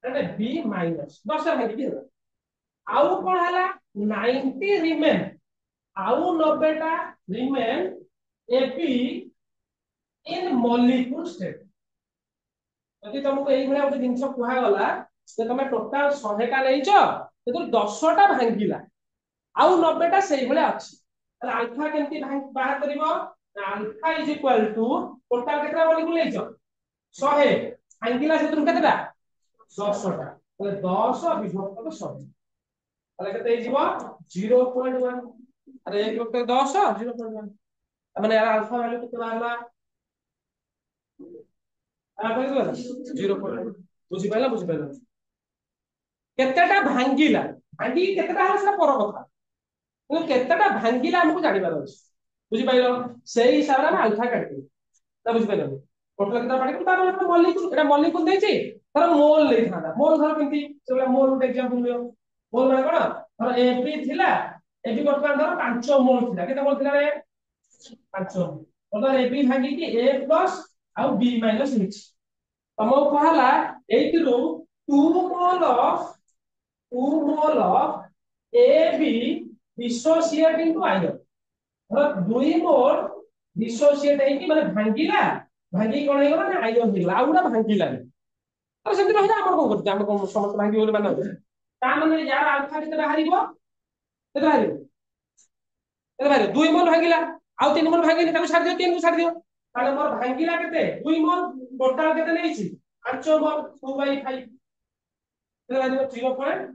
Speaker 1: and B minus 10 टा भांगी के हला आउ कोन हला 90 रिमेन आउ 90 टा remain AP in molecule state যদি तुमको এই ভলিয়া ଗୋଟେ জিনিস কুহা গলা যে তুমি টোটাল 100 টা নেইছো কিন্তু 10 টা ভাঙ্গিলা আউ 90 টা সেই ভলিয়া আছে তাহলে আলফা কেমতি বাহার করিব alpha is equal to total কেতটা মলিকুল নেইছো 100 ଭାଙ୍ଗିଲା ସେଥିରୁ କେତେଟା 10ଟା ତାହେଲେ 10 ବିଭକ୍ତ 100 ତାହେଲେ କେତେ ହେଇଯିବ 0.1 अरे 1 ବିଭକ୍ତ 10 0.1 ମାନେ यार अल्फा वैल्यू କେତେ ବାହାରିଲା ଆଲଫା କେତେ 0.1 ବୁଝିପାରିଲା କେତେଟା ଭାଙ୍ଗିଲା ଭାଙ୍ଗି କେତେଟା ହେଲା ସେଟା ପର କଥା କିନ୍ତୁ କେତେଟା ଭାଙ୍ଗିଲା ଆମକୁ ଜାଣିବାର ଅଛି ବୁଝିପାରିଲ ସେଇ ହିସାବରେ ଆମେ ଆଲଫା କାଟିବୁ ତା ବୁଝିପାରିଲ ଟୋଟାଲ କେତେଟା ପାଟି ତାର ଗୋଟେ ମଲିକ୍ୟୁଲ ଏଟା ମଲିକ୍ୟୁଲ ଦେଇଛି ଧର ମୋଲ ଦେଇଥାନ୍ତା ମୋଲ ଧର କେମିତି ସେଗୁଡା ମୋଲ ଗୋଟେ एग्जांपल ଦିଅ ମୋଲ ମାନେ କଣ ଧର Ab ଥିଲା Ab ବର୍ତ୍ତମାନ ଧର 5 ମୋଲ ଥିଲା କେତେ ମୋଲ ଥିଲା ରେ 5 ମୋଲ Ab ଭାଙ୍ଗିକି A ପ୍ଲସ ଆଉ B ମାଇନସ ହେଇଛି ତମକୁ କୁହାହେଲା ଏଇଥିରୁ 2 Mol AB dissociate into ion ଧର 2 ମୋଲ dissociate ହେଇକି ମାନେ ଭାଙ୍ଗିଲା ଭାଙ୍ଗି କଣ ହେଇଗଲା ନା ଆଇଅନ ହେଇଗଲା ଆଉ ଗୋଟେ ଭାଙ୍ଗିଲାନି ଆଉ ସେମିତି ରହିଲା ଆମର କଣ କରୁଛି ଆମେ କଣ ସମସ୍ତେ ଭାଙ୍ଗି ବୋଲି ମାନେ ତା ମାନେ यार ଆଲଫା କେତେ ବାହାରିବ କେତେ ବାହାରିବ 2 ମୋଲ ଭାଙ୍ଗିଲା ଆଉ 3 ମୋଲ ଭାଙ୍ଗିନି ତାକୁ ଛାଡି ଦିଅ 3 କୁ ଛାଡି ଦିଅ ତାହେଲେ ମୋର ଭାଙ୍ଗିଲା କେତେ 2 ମୋଲ ଟୋଟାଲ କେତେ ନେଇଛି 5 ମୋଲ 2/5 କେତେ ବାହାରିବ 0.4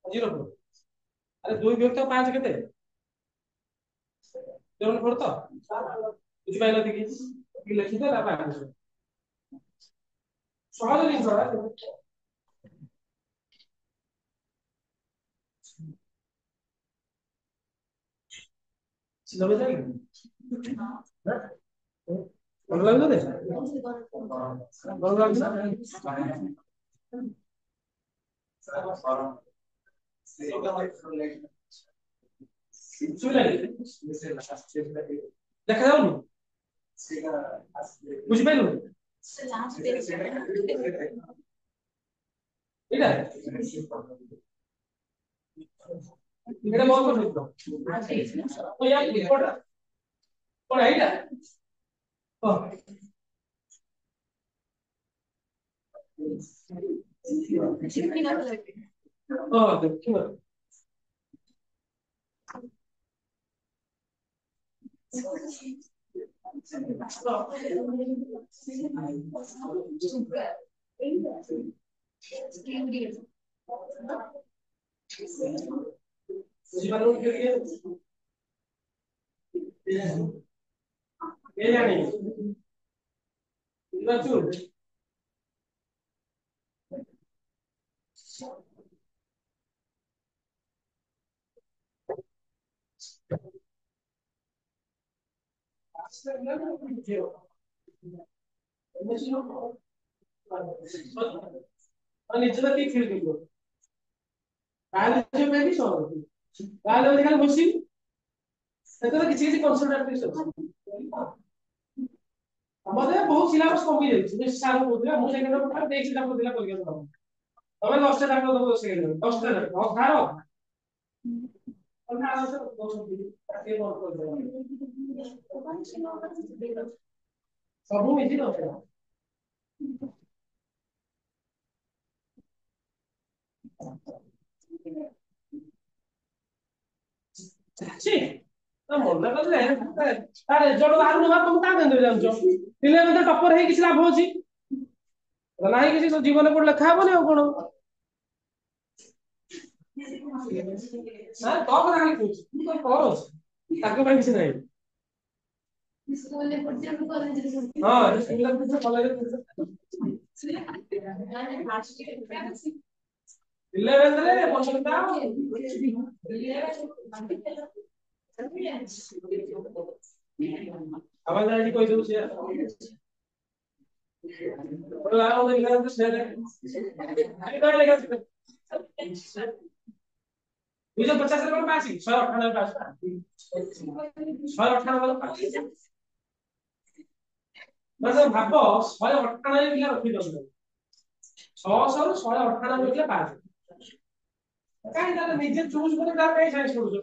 Speaker 1: 0.4 अरे 2 ବିଭକ୍ତ 5 କେତେ 0.4 ତ ବୁଝିପାରିଲ କି ଲେଖିଦେ ତାପରେ ଆଗକୁ ସହଜ ଜିନିଷଟା ସିଲବେ ଯାଇ ଭଲ ଲାଗୁଛି ଭଲ ଲାଗୁଛି ଦେଖା ଯାଉନି ବୁଝିପାରିଲୁ ଏଇଟା ଏଇଟା ବନ୍ଦ କରିଦେଇଥିଲ କଣ ଏଇଟା ହଁ ଦେଖିବ ନିଜର କି ଖେଳିବ ତାହେଲେ ଯୋଉ ବି ସହ ତାହେଲେ ଖାଲି ବସି ସେଥିରେ କିଛି କିଛି କନସେପ୍ଟ ଅଛି আমাদের বহু সিলেবাস কমে যাচ্ছে বেশ সারা বলছিলাম ମୁଁ ସେକେন্ড পেপার ଦେଇଛି ତାକୁ ଦିଲା କରିବାକୁ ତମେ 10ଟା ডাকো ଦବ ସେକେন্ড 10ଟା ডাকো 18 ସବୁ ମିଶି 10ଟା ଛି ନା ମନା କଲେ ତା ରେଜଲ୍ଟ ବାହାରୁ ନବା ତମେ ତା କେନ୍ଦ୍ର ଜାଣିଛ ପିଲା ମଧ୍ୟ ଟପର ହେଇ କିଛି ଲାଭ ଅଛି ନାହିଁ କିଛି ଜୀବନ କୋଉଠି ଲେଖା ହବନି ଆଉ କଣ ନା ତ କଥା ଖାଲି କହୁଛି ମୁଁ କଣ କରୁଛି ତାଙ୍କ ପାଇଁ କିଛି ନାହିଁ ସ୍କୁଲରେ ପଢୁଛି କଲେଜରେ ପଢୁଛି ହଁ ସ୍କୁଲରେ ପଢୁଛି କଲେଜରେ ପଢୁଛି 11 ରେ ପଛଟା আবার জানি কই দেব শেয়ার ওলা ওদের ইংরেজি শেয়ার আমি কই লেখা আছে 250 এর কোন পাসি 198 পাস 198 পাস মানে ভাবো 198 পিলা রখি দছ 600 ରୁ 198 ପିଲା ପାସ୍ କାହିଁ ତାହେଲେ ନିଜେ ଚୁଜ୍ କରି ତାର କାହିଁ ସାଇନ୍ସ ପଢୁଛ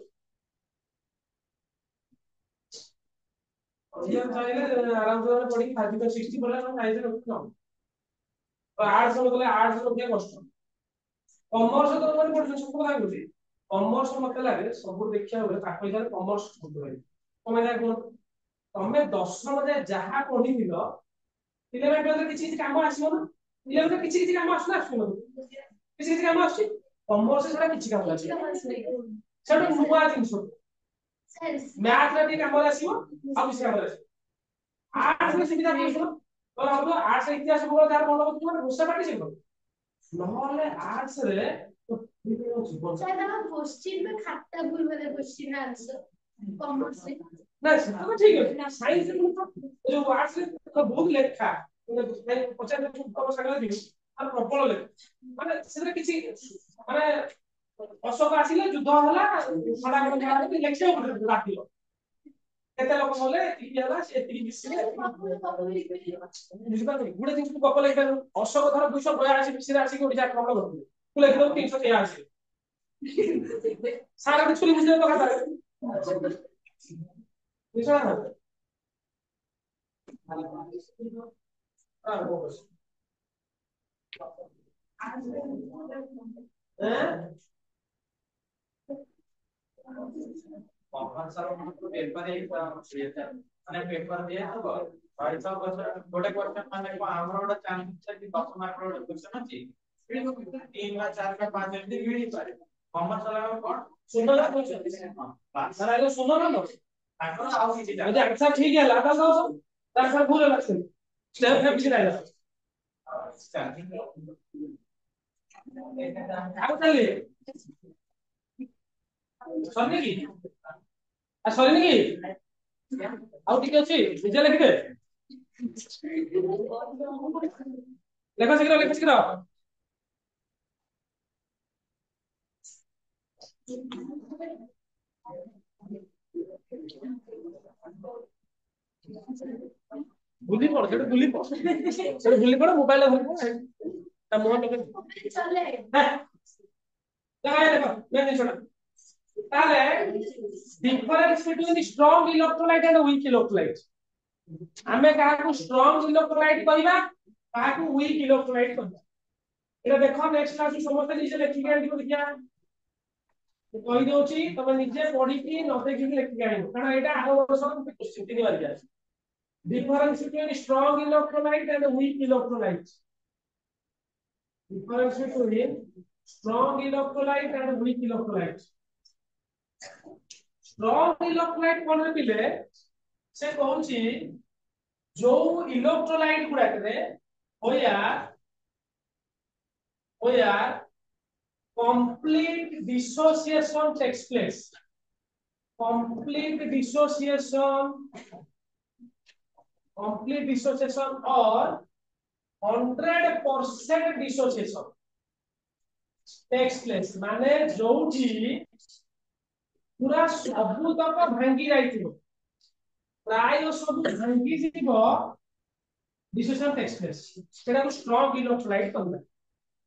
Speaker 1: ଅଧିକାଂଶ ଚାହିଁଲେ ଆରାମସେ ପଢିକି 50 60 ପଢିଲା ତମ ସାଇନ୍ସ ରଖୁଛ ଆର୍ଟ୍ସ ରେ ଗଲେ ଆର୍ଟ୍ସ ରଖିବା କଷ୍ଟ କମର୍ସ ତ ମାନେ ପଢୁଛ ସବୁ କଥା କହୁଛି କମର୍ସ ମତେ ଲାଗେ ସବୁ ଦେଖିବାକୁ ଗଲେ ପାଠ ହିସାବରେ କମର୍ସ ସବୁ ରହିବ କଣ ପାଇଁ କୁହ ତମେ ଦଶମ ଯାଏ ଯାହା ପଢିଥିଲ 11 12 କିଛି କିଛି କାମ ଆସିବ ନା 11 କିଛି କିଛି କାମ ଆସୁନା ଆସୁନ କିଛି କିଛି କାମ ଆସୁଛି କମର୍ସ ସେଟା କିଛି କାମ ଆସିବ ସେଟା ନୂଆ ଜିନିଷ ମ୍ୟାଥ ରେ ଟିକେ କାମ ଆସିବ ଆଉ କିଛି କାମ ଆସିବ ଆର୍ଟ୍ସ ରେ ସୁବିଧା କଣ ଶୁଣ ତ ଆମ ଆର୍ଟ୍ସ ଇତିହାସ ଭୂଗୋଳ ଯାହାର ମନ ହଉଛି ମାନେ ଘୋଷା ପାଟି ଶିଖ ନହେଲେ ଆର୍ଟ୍ସ ରେ
Speaker 2: सारा क्वेश्चन में खाता भूल वाला क्वेश्चन आंसर कॉमर्स से
Speaker 1: ना सेटा तो ठीक है साइंस रे तो जो आर्ट्स रे तो बहुत लेखा ମାନେ 50 ତମ ସାଙ୍ଗରେ ଯିବି ଆଉ ପ୍ରବଳ ଲେଖା ମାନେ ସେଥିରେ କିଛି ମାନେ ଅଶୋକ ଆସିଲେ ଯୁଦ୍ଧ ହେଲା ସଡା ଗଡ ହେଲା ଲେଖିବାକୁ ପଡିବ ରାତିର କେତେ ଲୋକ ମଲେ ଏତିକି ହେଲା ସେ ଏତିକି ମିଶିଲେ ବୁଝିପାରିଲେ ଗୁଡେ ଜିନିଷ ଗପ ଲେଖିପାରିବ ଅଶୋକ ଧର 282 ମିଶିରେ ଆସିକି ଓଡିଶା ଆକ୍ରମଣ କରିଥିଲେ ତୁ ଲେଖିଦବୁ 383 ସାରା ଗୋଟେ ଛୁରୀ ବୁଝିଦେବ ତ ଖାତାରେ ବୁଝିଲା ନା पेपर दिया गोटे क्वेश्चन माने हमर गोटे चांस कि 10 मार्क रो क्वेश्चन अछि 3 বা 4 বা 5 एमती मिली पारे कॉमर्स वाला कोन सुंदर क्वेश्चन हां सर आइलो सुंदर न ताकर आउ किछि যদি आंसर ठीक है लाता तो आंसर भूल है स्टेप है किछि राइला ଆଉ ତାହେଲେ ସରିନି କି ସରିନି କି ଆଉ ଟିକେ ଅଛି ନିଜେ ଲେଖିଦେ ଲେଖ ଶୀଘ୍ର भूली पड़ सेटा भूली पड़ सेटा भूली पड़ मोबाइल धरि पड़ ता मोह लगे
Speaker 2: चले
Speaker 1: देखो मैं नहीं छोड़ा ताले difference between strong electrolyte and weak electrolyte हमें कहा को स्ट्रांग इलेक्ट्रोलाइट कहबा कहा को वीक इलेक्ट्रोलाइट कहबा एटा देखो नेक्स्ट क्लास समस्त नीचे लिखि के आनिबो देखिया कहि दोची तमे नीचे पढी की न देखि के लिखि के आनिबो कारण एटा आरो वर्ष क्वेश्चन 3 बार के difference between strong electrolyte and weak electrolyte difference between strong electrolyte and weak electrolyte strong electrolyte कोन पिले से कहूची जो इलेक्ट्रोलाइट गुडा करे होया complete dissociation takes place complete dissociation or 100% dissociation takes place माने जोठी पूरा सबु तक भांगी जाइथिबो प्राय सब भांगी जीवो dissociation takes place सेटा को स्ट्रांग इलेक्ट्रोलाइट कहला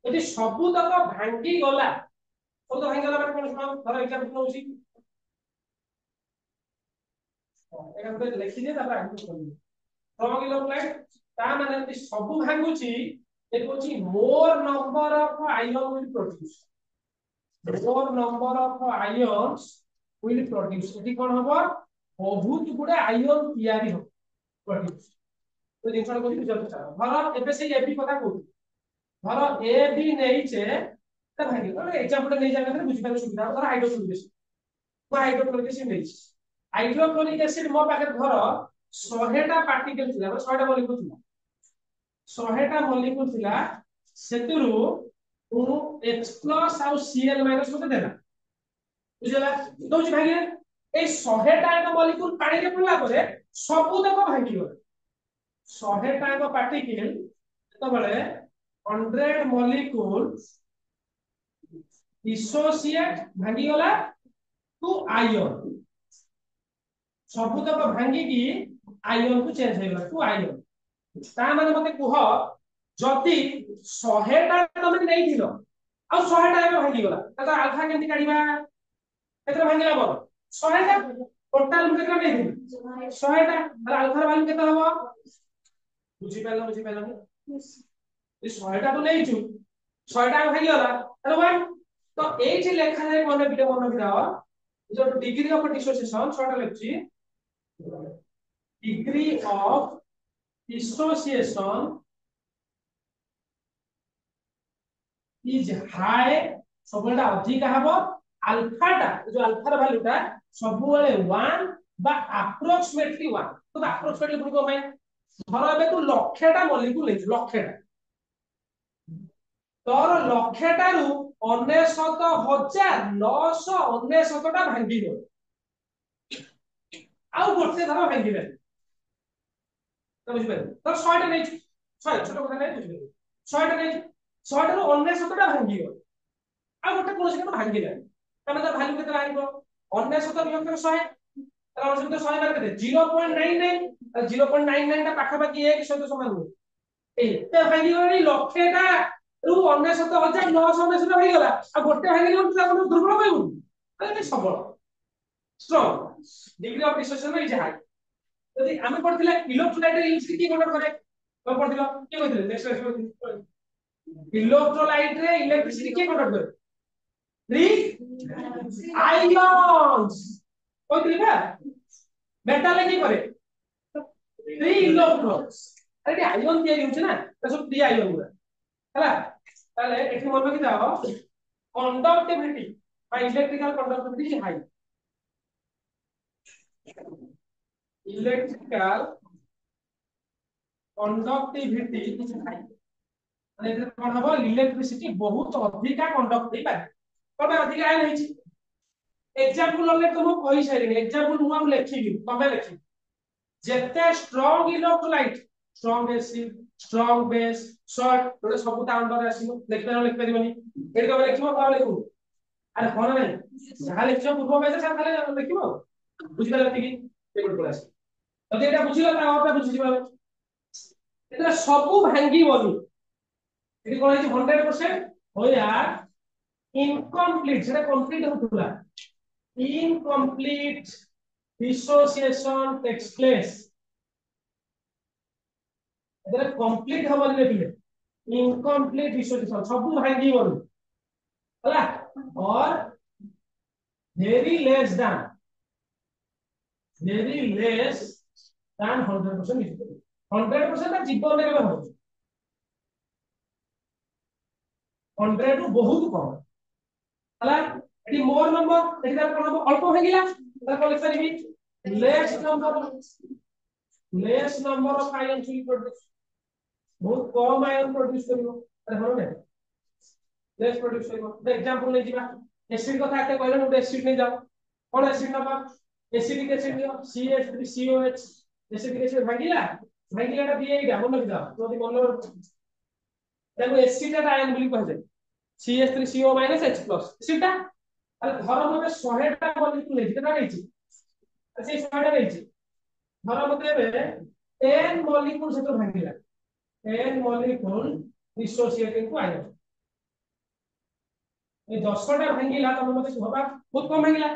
Speaker 1: यदि सबु तक भांगी गला सब तो भांगी गला माने कोन सुनो धर एग्जांपल होची एटा तो लिखि दे तापर आगु करियो स्ट्रांग इलेक्ट्रोलाइट ता माने यदि सबु भांगुची देखोची more number of ion will produce more number of ions will produce एठी कोन हबो बहुत गुडे आयन तयारी हो प्रोड्यूस तो जिनसा को जल्दी चला धर एबे से एबी कथा कहू धर ए बी नहीं छे त भाई तो एग्जांपल नहीं जाने बुझी पाले सुविधा धर हाइड्रोक्लोरिक एसिड नहीं हाइड्रोक्लोरिक एसिड मो पाके धर 100 टा पार्टिकल थिला 100 टा मॉलिक्यूल थिला 100 टा मॉलिक्यूल थिला सेतुरु H+ ଆଉ Cl- मते देला बुझला दोची भागी ए 100 टा एक मॉलिक्यूल पानी रे पड़ला परे सबु तक भागी गला 100 टा एक पार्टिकल तो बळे 100 मॉलिक्यूल डिसोसिएट भागी गला टू आयन सबु तक भांगी की आयन को चेंज हो गला टू आयन ता माने मते कुह जति 100 टा तमे नै दिलो आ 100 टा एक भागी गला त अल्फा केमति काढिबा केतरा भांगिला बोल 100 टा टोटल केतरा नै दिलो 100 टा अल्फा वैल्यू केता हबो बुझी पालो ए 100 टा तो नै छु 100 टा भागी गला हेलो भाई तो एठी लेखा जाय मन बिटा जो डिग्री ऑफ डिसोसिएशन 100 टा लेखछि degree of dissociation is high सब अधिक हबो अल्फाटा जो अल्फार वैल्यूटा सब 1 बा अप्रोक्सीमेटली 1 तो अप्रोक्सीमेटली पुरो भाई धर एबे तू लक्षटा मॉलिक्यूल ले लक्षटा तोर लक्षटारू 99,999 टा भांगी गयो आउ गोटे धर भांगी बे तो बुझ पारे तो 100 टा नै 100 छोट कथा नै बुझ पारे 100 टा नै 100 टा रू 99 टा भांगी गयो आ गोटे कोन से भांगी नै तने तो वैल्यू केते आइबो 99 विभक्त 100 तार मतलब 100 माने केते 0.99 0.99 टा पाखा पाखी 1 सहित समान हो एते भांगी गयो लक्षटा रू 99,999 भांगी गला आ गोटे भांगी गयो तो अपन दुर्बल पाइबो अरे सबल strong degree of dissociation is high यदि आमे पढथिला इलेक्ट्रोलाइट रे की कन्वर्ट करे तो पढथिला की कहिथिले नेक्स्ट इलेक्ट्रोलाइट रे इलेक्ट्रिसिटी की कन्वर्ट करे थ्री आयन्स कहिथिले बा मेटल की करे थ्री इलेक्ट्रॉन्स अरे आयन तयारी होछ ना तो सब थ्री आयन गुरा हला ताले एठी मन रखि जाओ कंडक्टिविटी बा electrical conductivity high electrical conductivity is high माने एते कोन हबो इलेक्ट्रिसिटी बहुत अधिका कंडक्ट दे पारे कोन अधिका आयन हेछि एग्जांपल ले तुम कहि साइलिन एग्जांपल मु लेखिबी तमे लेखि जेते strong electrolyte strong acid strong base short तो सब ता अंदर आसीबो लिख परिबनी एडी तमे लिखिबो कोन लिखु अरे कोन नै जहा लिखिबो पूर्व बेस से खाली लिखिबो बुझि पाले कि टेबल पर आसी যদি এটা বুঝিলা তা আরটা বুঝি যাবে এটা সবু ভাঙ্গি বলি এটি কোন হইছে 100% হইয়া ইনকমপ্লিট সেটা কমপ্লিট হতুলা ইনকমপ্লিট ডিসোসিয়েশন টেক্স প্লেস এটা কমপ্লিট হবনি লেখিলে ইনকমপ্লিট ডিসোসিয়েশন সবু ভাঙ্গি বলি হলা और very less than 100% 100% ता जीवन रे हो 100 टू बहुत कम हला एटी मोर नंबर एटी तार कोन अल्प भागिला तार कोन लिख परिबी less number of ion will produce बहुत कम आयन प्रोड्यूस करिवो अरे हो नै लेस प्रोड्यूस करिवो द एग्जांपल नै जिबा एसिड कथा एते कहले न एसिड नै जाओ कोन acid number acidic acid CH3COH acidic acid भागिला टा दिए इडा मन रखि जाओ तो मन ताको एसिड टा आयन बोली कहजे CH3CO- H+ एसिड टा अरे धर मते 100 टा मॉलिक्यूल नै केटा नैछि से 100 टा नैछि धर मते 10 मॉलिक्यूल से तो भागिला 10 मॉलिक्यूल डिसोसिएटिंग टू आयन ए 10 टा भागिला त मते होबा बहुत कम भागिला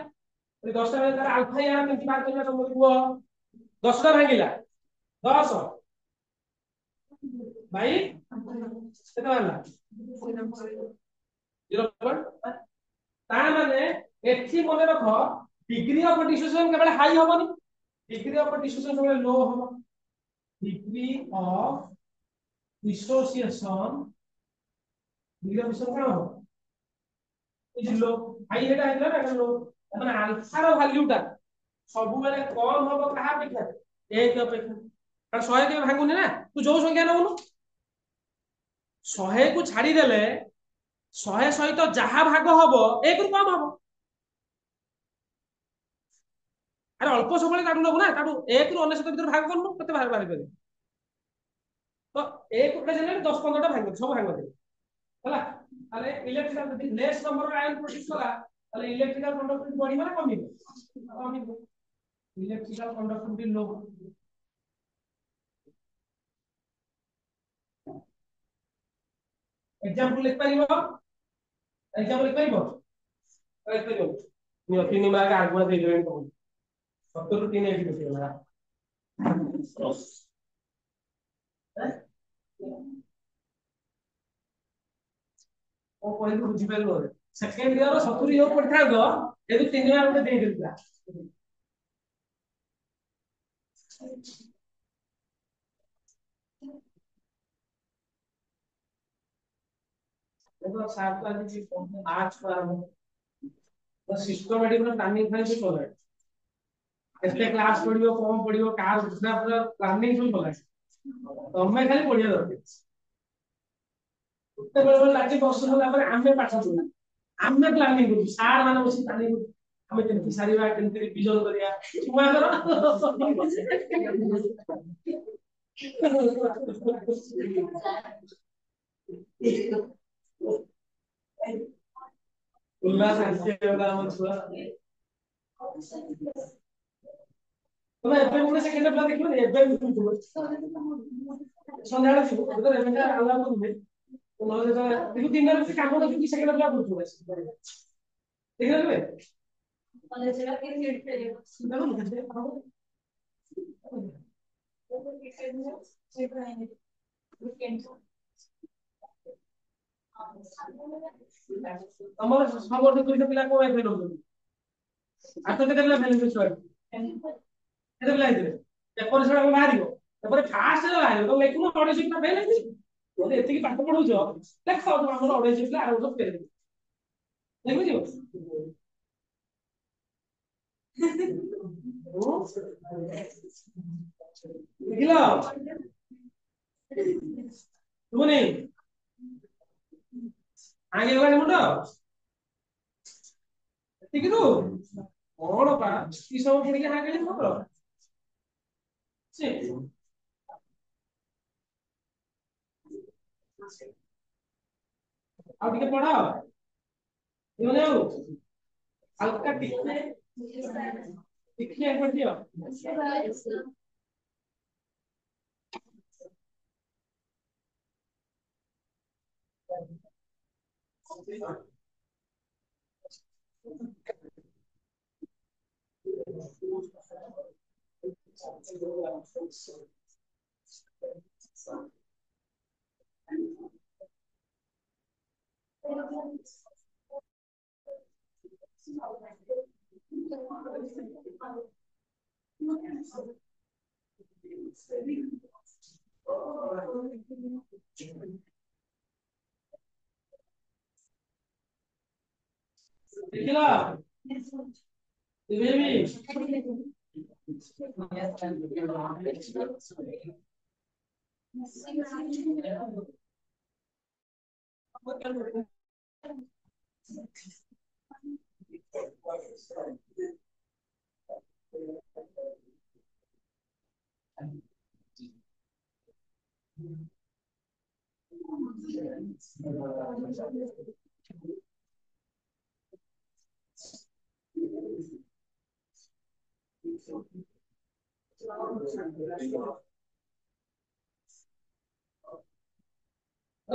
Speaker 1: 10 टा तार अल्फा यार केमति बात करना तुम को 10 टा भागिला 10 भाई केते वाला 0 ता माने एथि मने रख डिग्री ऑफ डिसोसिएशन केवल हाई होबनी डिग्री ऑफ डिसोसिएशन केवल लो होबो degree of dissociation degree of dissociation का हो इज लो हाई हेटा हेला ना लो माने अल्फा रो वैल्यूटा सब बेले कम होबो कहा अपेक्षा एक अपेक्षा कारण 100 के भांगुनी ना तू जो संख्या नबनु 100 को छाड़ी देले 100 सहित जहा भाग हबो एक रु कम हबो अरे अल्प सबले काटू नबु ना काटू 1 रु 99 भीतर भाग करनु कते भाग भाग कर तो 1 उठे जने 10 15 टा भाग सब भाग दे हला अरे इलेक्ट्रिकल यदि less number of ion produce करा তাহলে ইলেকট্রিক্যাল কন্ডাক্টিভিটি বড়ি মানে কমিবে কমিবে ইলেকট্রিক্যাল কন্ডাক্টিভিটি লো एग्जांपल लिख परिबो एग्जांपल लिख परिबो नियो 3 मार्क आगुआ दे देबे तो 70 रु 3 एटी बसेला ओ कोइ बुझि पेलो सेकेंड ईयर 70 यो पढ़था गो एदु 3 मार्क दे देला देखो साथ का जी आज पर तो सिस्टमैटिक प्लानिंग फाइल भी चला है केते क्लास पढ़ियो कौन पढ़ियो कार बुझना पूरा प्लानिंग भी चला है तमे खाली पढ़िया दरकार उते बेले लागी वर्ष होला पर आमे पाठ पढु आमे प्लानिंग करू सार माने बसी प्लानिंग करू आमे केमति सारीबा केमति रिवीजन करिया छुआ करो उल्लास आसी होला हम छुआ तमे एबे मुने सेकेंड प्लान देखियो एबे मुने संध्याळे छु तो एबे आला को नले देखो दिन में काम करके की सेकंड प्लान करथु देख ले कॉलेज में के सीट पे देखो मुझे ଆମର ସମସ୍ତେ ଦୁଇଟା ପିଲା କୋଉ ଏଫେ ନଉଛନ୍ତି ଆଠ କେତେ ପିଲା ଫେଲ ଛୁଆ କେତେ ପିଲା ହେଇଥିଲେ ପେପର ଛଡା ବାହାରିବ ତାପରେ ଫାଷ୍ଟ ବାହାରିବ ତ ଲେଖୁନ 28 ପିଲା ଫେଲ ହେଇଛି ଯଦି ଏତିକି ପାଠ ପଢଉଛ ଲେଖ ଆମର 28 ପିଲା ଆର ବର୍ଷ ଫେଲ ଲେଖିଯିବ ଦେଖିଲ ଶୁଭୁନି आगे गलानी मुंड ठीक नु कोन पा ई सब पड़ी के आगे मुंड से आ ଟିକେ ପଢ ଇମାନେ ଆଉ ହଲକା ଟିକେ ପଢ ଦିଅ देखिला बेबी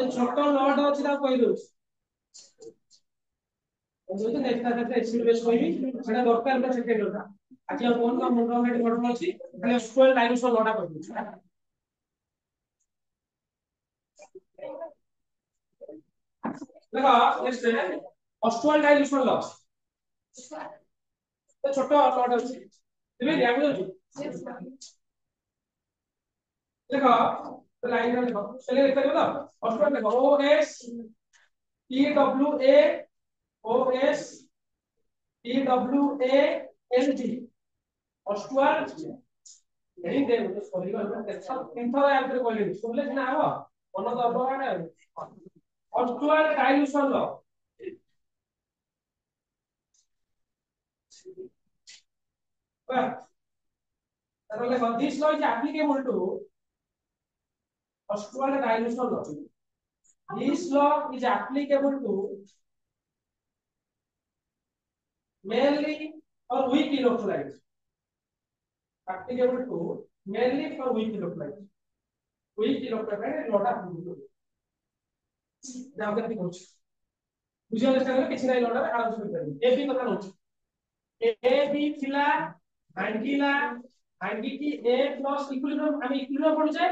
Speaker 1: छोट नोट अछि ता कहि दउ जो तो नेक्स्ट क्लास में एक्सेल बेस कहि सेटा दरकार पे सेकेंड होता आज कोन का मुंडा में घटना अछि खाली स्क्वायर डायमेंशन लडा कहि दउ देखो नेक्स्ट स्क्वायर डायमेंशन ल तो छोट नोट अछि तबे ध्यान दउ देखो लाइन में देखो चलिए लिख दो स्क्वायर देखो O S T W A O S T W A L T square नहीं दे तो सॉरी सब इंफो ऐप रे कहले सुनले ना हो मन तो अबवाडे स्क्वायर डायमेंशन लो तारले this law is applicable to square dimension law this law is applicable to mainly or weak electrolytes applicable to mainly for weak electrolyte लौटा जाओ करके कुछ बुझे अंडरस्टैंड किछ नहीं लौटा आराम से कर ए बी कथा होछ ए बी थिला आंटी की ए प्लस इक्विलिब्रियम हम इक्विलिब्रियम पड़ जाए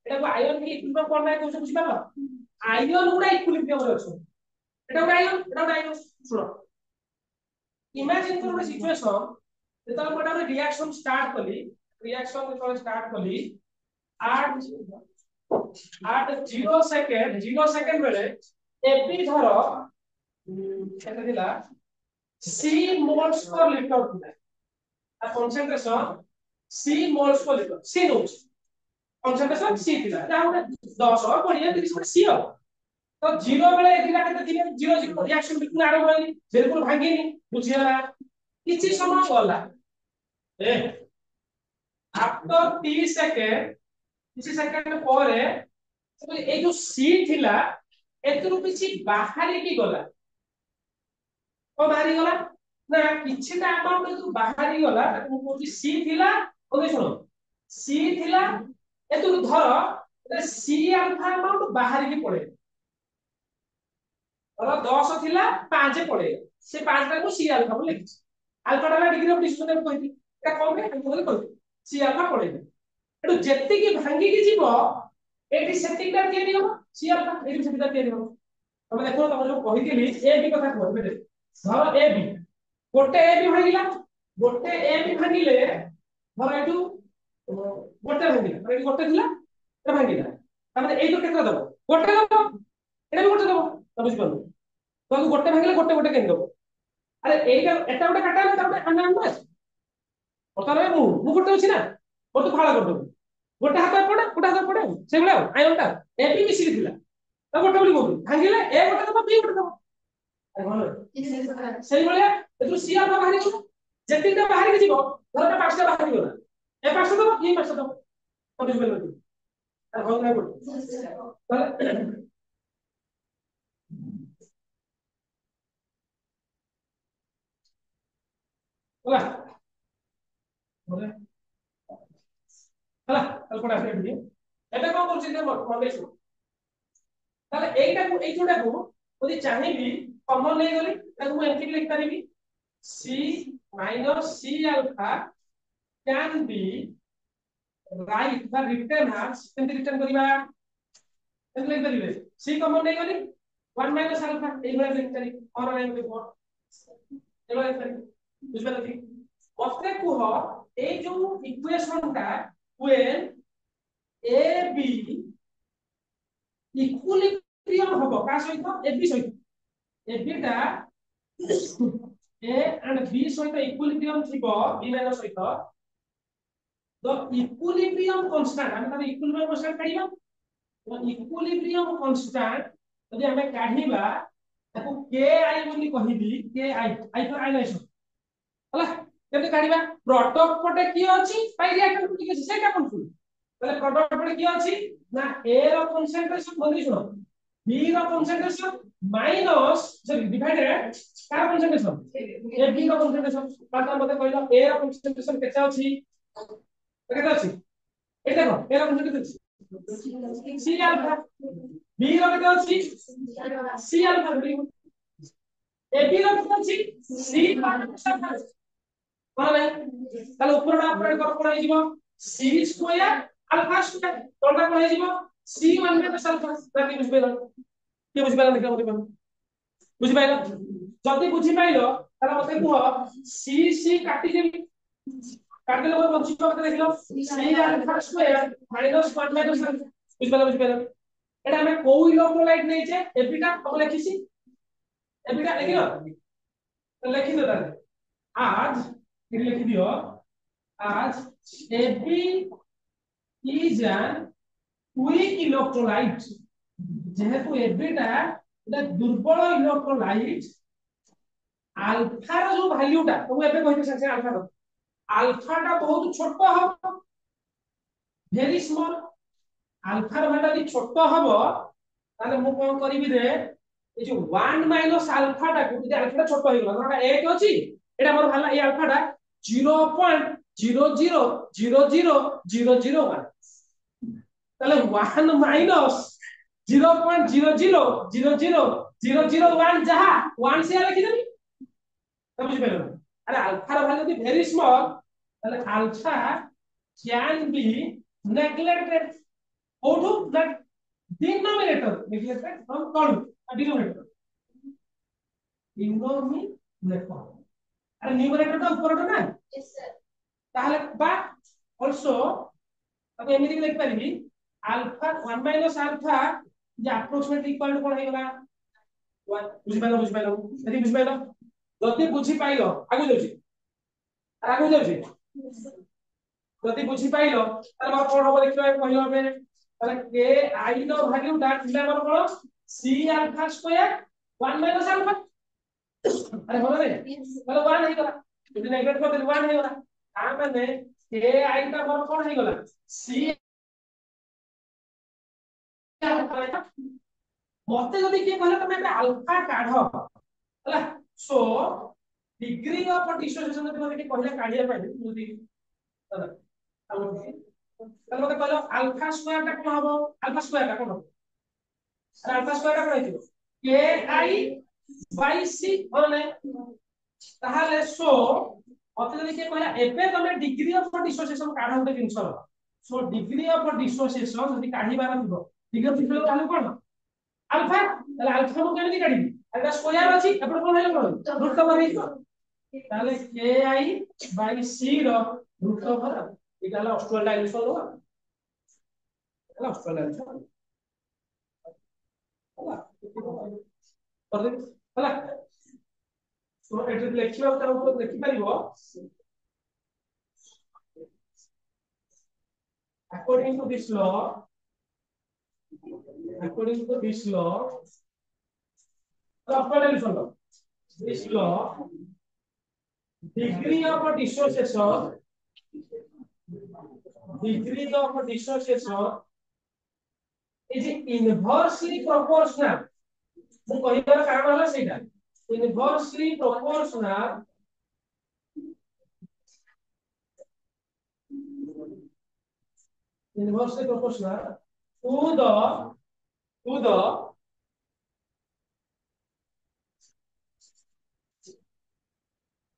Speaker 1: एटा को आयन की इक्विलिब्रियम करना है कोछ बुझी पालो आयन गुडा इक्विलिब्रियम रे अछि एटा आयन सुनो इमेजिन करो सिचुएशन जेता मोटा रे रिएक्शन स्टार्ट कली रिएक्शन जो स्टार्ट कली 8 0 सेकंड बेले एबी धर केते दिला सी मोल्स पर लिटर थिला concentration C moles per litre C naught concentration सी थिला ता 10 20 30 सी हो तो 0 बेले एदिला केते थिले 0 0 रिएक्शन बिल्कुल आरंभ होइनी बिल्कुल भांगीनी बुझियला किछि समय गला ए आफ्टर 30 सेकंड किछि सेकंड परे ए जो सी थिला एतरु किछि बाहरी की गला को बाहरी गला ना किछिटा अमाउंट जो बाहरी गला ताको कोची सी थिला ओके सुनो सी थिला एतरु धर सी अल्फा अमाउंट बाहरी की पड़े और 10 थिला 5 पड़े से 5 टा को सी अल्फा को लिखि अल्फा टा डिग्री ऑफ डिस्ट्रीब्यूशन कहती एटा कोन में हम बोले कहती सी अल्फा पड़े एटु जेत्ति की भांगी की जीवो एटी सेटिंग टा तियारी हो सी अल्फा एटी सेटिंग टा तियारी हो तमे देखो तमे जो कहितली ए बी कथा कहबे दे धर ए बी गोटे ए बी भांगिला गोटे ए बी भांगिले धर एटु गोटे भांगिला एटी गोटे थिला एटा भांगिला तमे एई तो केतना दबो गोटे दबो एटा भी गोटे दबो तमे बुझ पालो तो गोटे भांगिले गोटे गोटे केन दबो अरे एटा एटा गोटे काटा ना तमे अन्ना अन्ना ओतारे मु गोटे अछि ना ओ तो फाळा कर दबो गोटे हाथ पड़े गोटे हाथ पड़े से भला आयनटा ए बी मिसिक थिला तो गोटे बोली बोली भांगिले ए गोटे दबो बी गोटे दबो सही भला एतु सी अल्फा बाहरी गला जेतिटा बाहरी के जीवो धरटा पांचटा बाहरी गला ए पांचटा दबो ई पांचटा दबो तो बुझ गेल आ हो ना बोल बोला बोला हला कल्पना से भी एटा कोन करछि ने मने सु ताले एटा को ए जोडा को ओदी चाहिबी कॉमन ले गली ताको मैं एंटी लिख परिबी c c alpha can B right the return as anti return करिबा एंटी लिख परिबे c कॉमन ले गली 1 अल्फा ए भले लिख करी और लाइन पे फोर एलो लिख करी बुझबे लगी ओस्ते को हो ए जो इक्वेशन का when a b equilibrium होबो का सहित a b सहित a b टा a and b सहित इक्विलिब्रियम थिबो b माइनस सहित तो इक्विलिब्रियम कांस्टेंट हम तार इक्विलिब्रियम कांस्टेंट काढिबा तो इक्विलिब्रियम कांस्टेंट यदि हमें काढिबा ताको ki बोली कहिबी ki i फॉर आइसोलेशन होला केते काढिबा प्रोडक्ट पटे की अछि पाई रिएक्टेंट पटे की सेटा कोन फुल तले प्रोडक्ट पटे की अछि ना a रो कंसंट्रेशन बोली सुनो b rho concentration minus sorry divided का concentration a b rho concentration पाता मते कहलो a रो कंसंट्रेशन केते अछि केते अछि ए देखो a rho concentration c alpha b rho केते अछि c alpha a b rho केते अछि c अल्फा कोन नहीं ताले ऊपर ऑपरेट कर कोन हिजिबो c स्क्वायर अल्फा स्क्वायर तोटा कोन हिजिबो c 1 माइनस अल्फा ताकि बुझ पेलो के बुझ पेलो देखा मते बुझ पाइलो जदी बुझि पाइलो ताले मते कुह c काटी देबी काटी देलो बंचितो मते देखलो c alpha square minus 1 minus alpha बुझ पाइलो एटा हमें को इलेक्ट्रोलाइट नै छे एबिटा हम लिखिसी एबिटा देखियो लिखि दो ताले आज फिर लिख दियो आज AB is an weak electrolyte जेहेतु AB टा एटा दुर्बल इलेक्ट्रोलाइट अल्फा रो जो वैल्यू टा तो एबे कहिते से अल्फा टा बहुत छोट हो very small alpha rho value यदि छोट हबो ताले मु कोन करिवि रे ए जो 1 माइनस अल्फा टा को यदि अल्फा टा छोट हो गेला नोटा 8 अछि एटा मोर भाला ए अल्फा टा 0.0000001 তাহলে 1 माइनस 0.0000001 যাহা 1 से लिखि देबी तो बुझ पेलो अरे alpha rho value very small তাহলে अल्फा कैन बी नेग्लेक्टेड ओटू that denominator neglected from call denominator denominator अरे न्यूमरेटर तो ऊपर ना यस सर ताहले बा also अब एमिति लिख पारिबी अल्फा 1 माइनस अल्फा जे अप्रोक्सीमेटली इक्वल टू कोन हेगला 1 बुझि पाइलो यदि बुझि पाइलो जति बुझि पाइलो आगु जाउछि जति बुझि पाइलो तार मार कोन होबो देखिबा पहिलो हबे ताले के I know value that is मार कोन c alpha square 1 minus alpha अरे होला रे ताले 1 हे गला যদি নেগলেক্ট করে দিলে 1 हे गला आ माने के आई ता मार कोन हे गला c मते जदि के कहले तमे अल्फा काढ होला सो डिग्री ऑफ डिसोसिएशन जदि मते के कहले काढिया पाइ जदि होला मते कहलो अल्फा स्क्वायर टा कोन हबो अल्फा स्क्वायर टा कोन हबो अल्फा स्क्वायर टा कोन हेतिबो के आई बाय सी होले ताहाले सो मते जदि के कहला एबे तमे डिग्री ऑफ डिसोसिएशन काढ होते जिंस सो डिग्री ऑफ डिसोसिएशन जदि काढी बारा दिबो डिग्री ऑफ डिसोसिएशन काढले कोन अल्फा তাহলে আলফা মু কেমনে কাটিবি এটা স্কয়ার আছে এপড় কোন হইলো কোন রুট ওভার হইছো তাহলে কে আই বাই সি র রুট ওভার এটা হলো অস্ট্রাল ডাইমেনশন হলো এটা অস্ট্রাল ডাইমেনশন হলো করে হলো সো এটা লেখিবা তার উপর লেখি পারিব according to this law Austral dimension this law degree of dissociation is inversely proportional ମୁଁ କହିବାର କାରଣ ହେଲା ସେଇଟା inversely proportional to the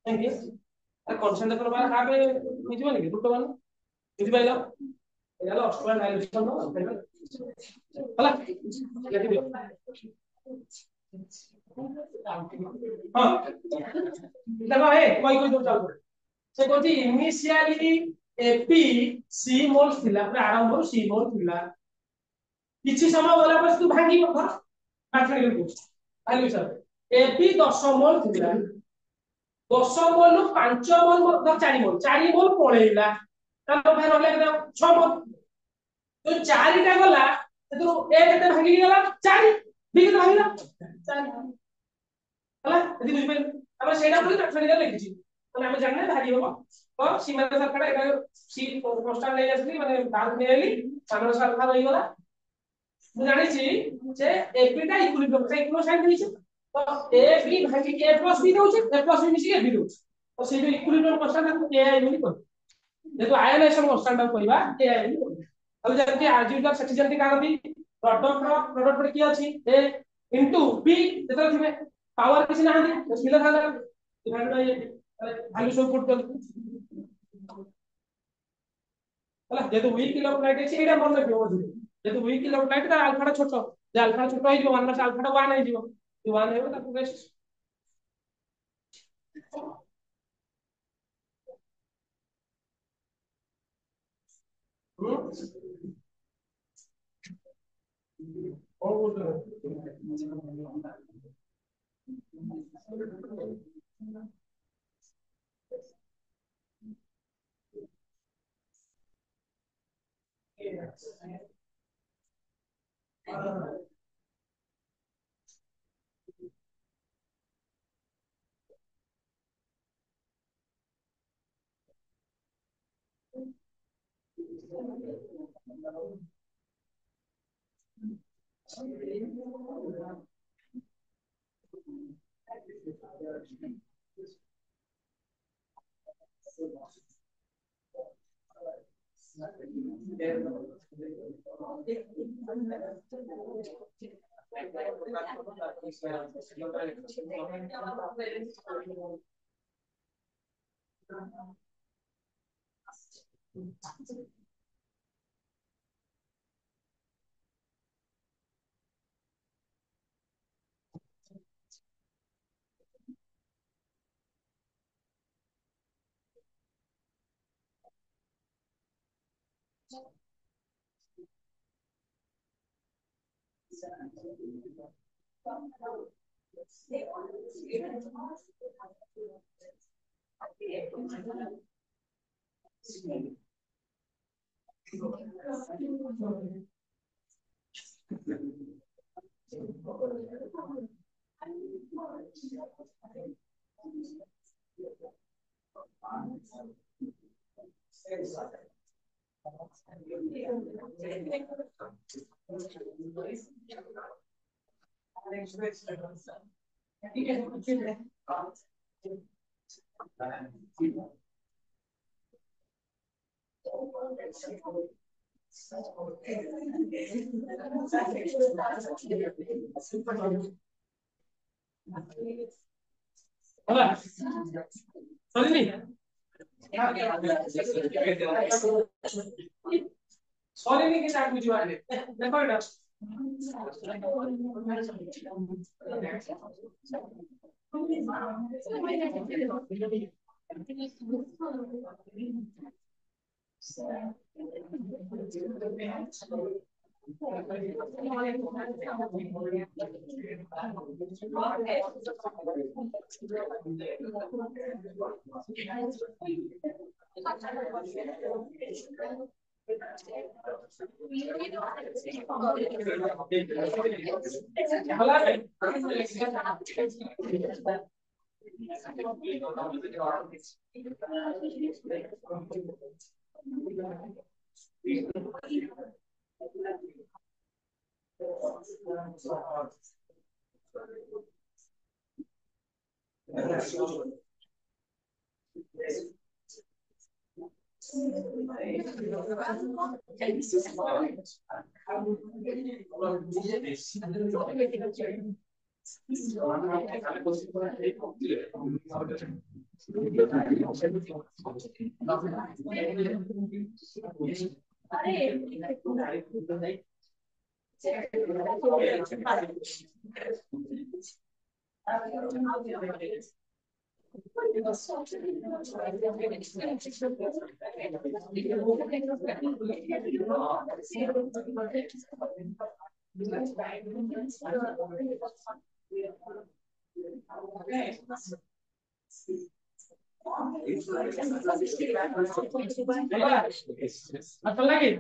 Speaker 1: thank you concentrate करबार आबे बुझिबो नै रुट वन बुझि पाइलो एला ऑस्ट्रेलियन डायमेंशन नो हला लेखि दियो हां देखो हे कोई दो चाल से कोथि इनिशियली एपी सी मोल थिला पूरा आरंभ सी मोल थिला किछि समय गला पर तू भांगी घर माथि गेल भालू सर एपी 10 मोल थिला 10 मोल 5 मोल 4 मोल पळेइला तापर भाई रहले केते 6 मोल तो 4 टा गला तो ए केते भागी गेला 4 बी केते भागिला 4 हला यदि बुझि पाइल अब सेटा बोली मैथमेटिकल लिखिछि মানে আমি জানি না ভাগি হবো তো সীমানা সরকার এটা সি কনস্টান্ট নেই আসলি মানে দাগ নেলি সামনে সরকার হই গলা ମୁଁ ଜାଣିଛି ଯେ ab ଟା ইকুইলিব্রিয়াম ରେ ইকুয়াল সাইন ଦେଇଛି ତ ab ଭାଗି a plus b ଦଉଛି a plus b ମିଶିକି ab ଦଉଛି ତ ସେଇ ଯୋଉ ଇକୁଇଲିବ୍ରିୟମ କନଷ୍ଟାଣ୍ଟ କୁ ai ବୋଲି କହିବା ଯେହେତୁ ଆୟନାଇଜେସନ କନଷ୍ଟାଣ୍ଟ କହିବା ai ବୋଲି କହିବା ଆଉ ଯେମିତି ଆର୍ଜିବିଟାର ସେଠି ଯେମିତି କାଢନ୍ତି ପ୍ରଡକ୍ଟ ପଟେ କିଏ ଅଛି a into b ଯେତେବେଳେ ଥିବେ ପାୱାର କିଛି ନାହାନ୍ତି ସ୍କେଲାର ହେଲା ଡିଭାଇଡ୍ ବାଇ ଭ୍ୟାଲୁ ସବୁ ପୁଟ୍ କରନ୍ତି ହେଲା ଯେହେତୁ ୱିକ୍ ଇଲେକ୍ଟ୍ରୋଲାଇଟ୍ ଅଛି ଏଇଟା ମନେ ରଖିବ ମଝିରେ যেহেতু উইক ইলেক্ট্রোলাইট তার আলফাটা ছোট যে আলফাটা ছোট হয়ে যাবে 1 মাস আলফাটা 1 হয়ে যাবে 1 হবে তারপর রেস্ট Hola. Sorry नहीं किया कुछ वाले देखो बेटा अच्छा लगे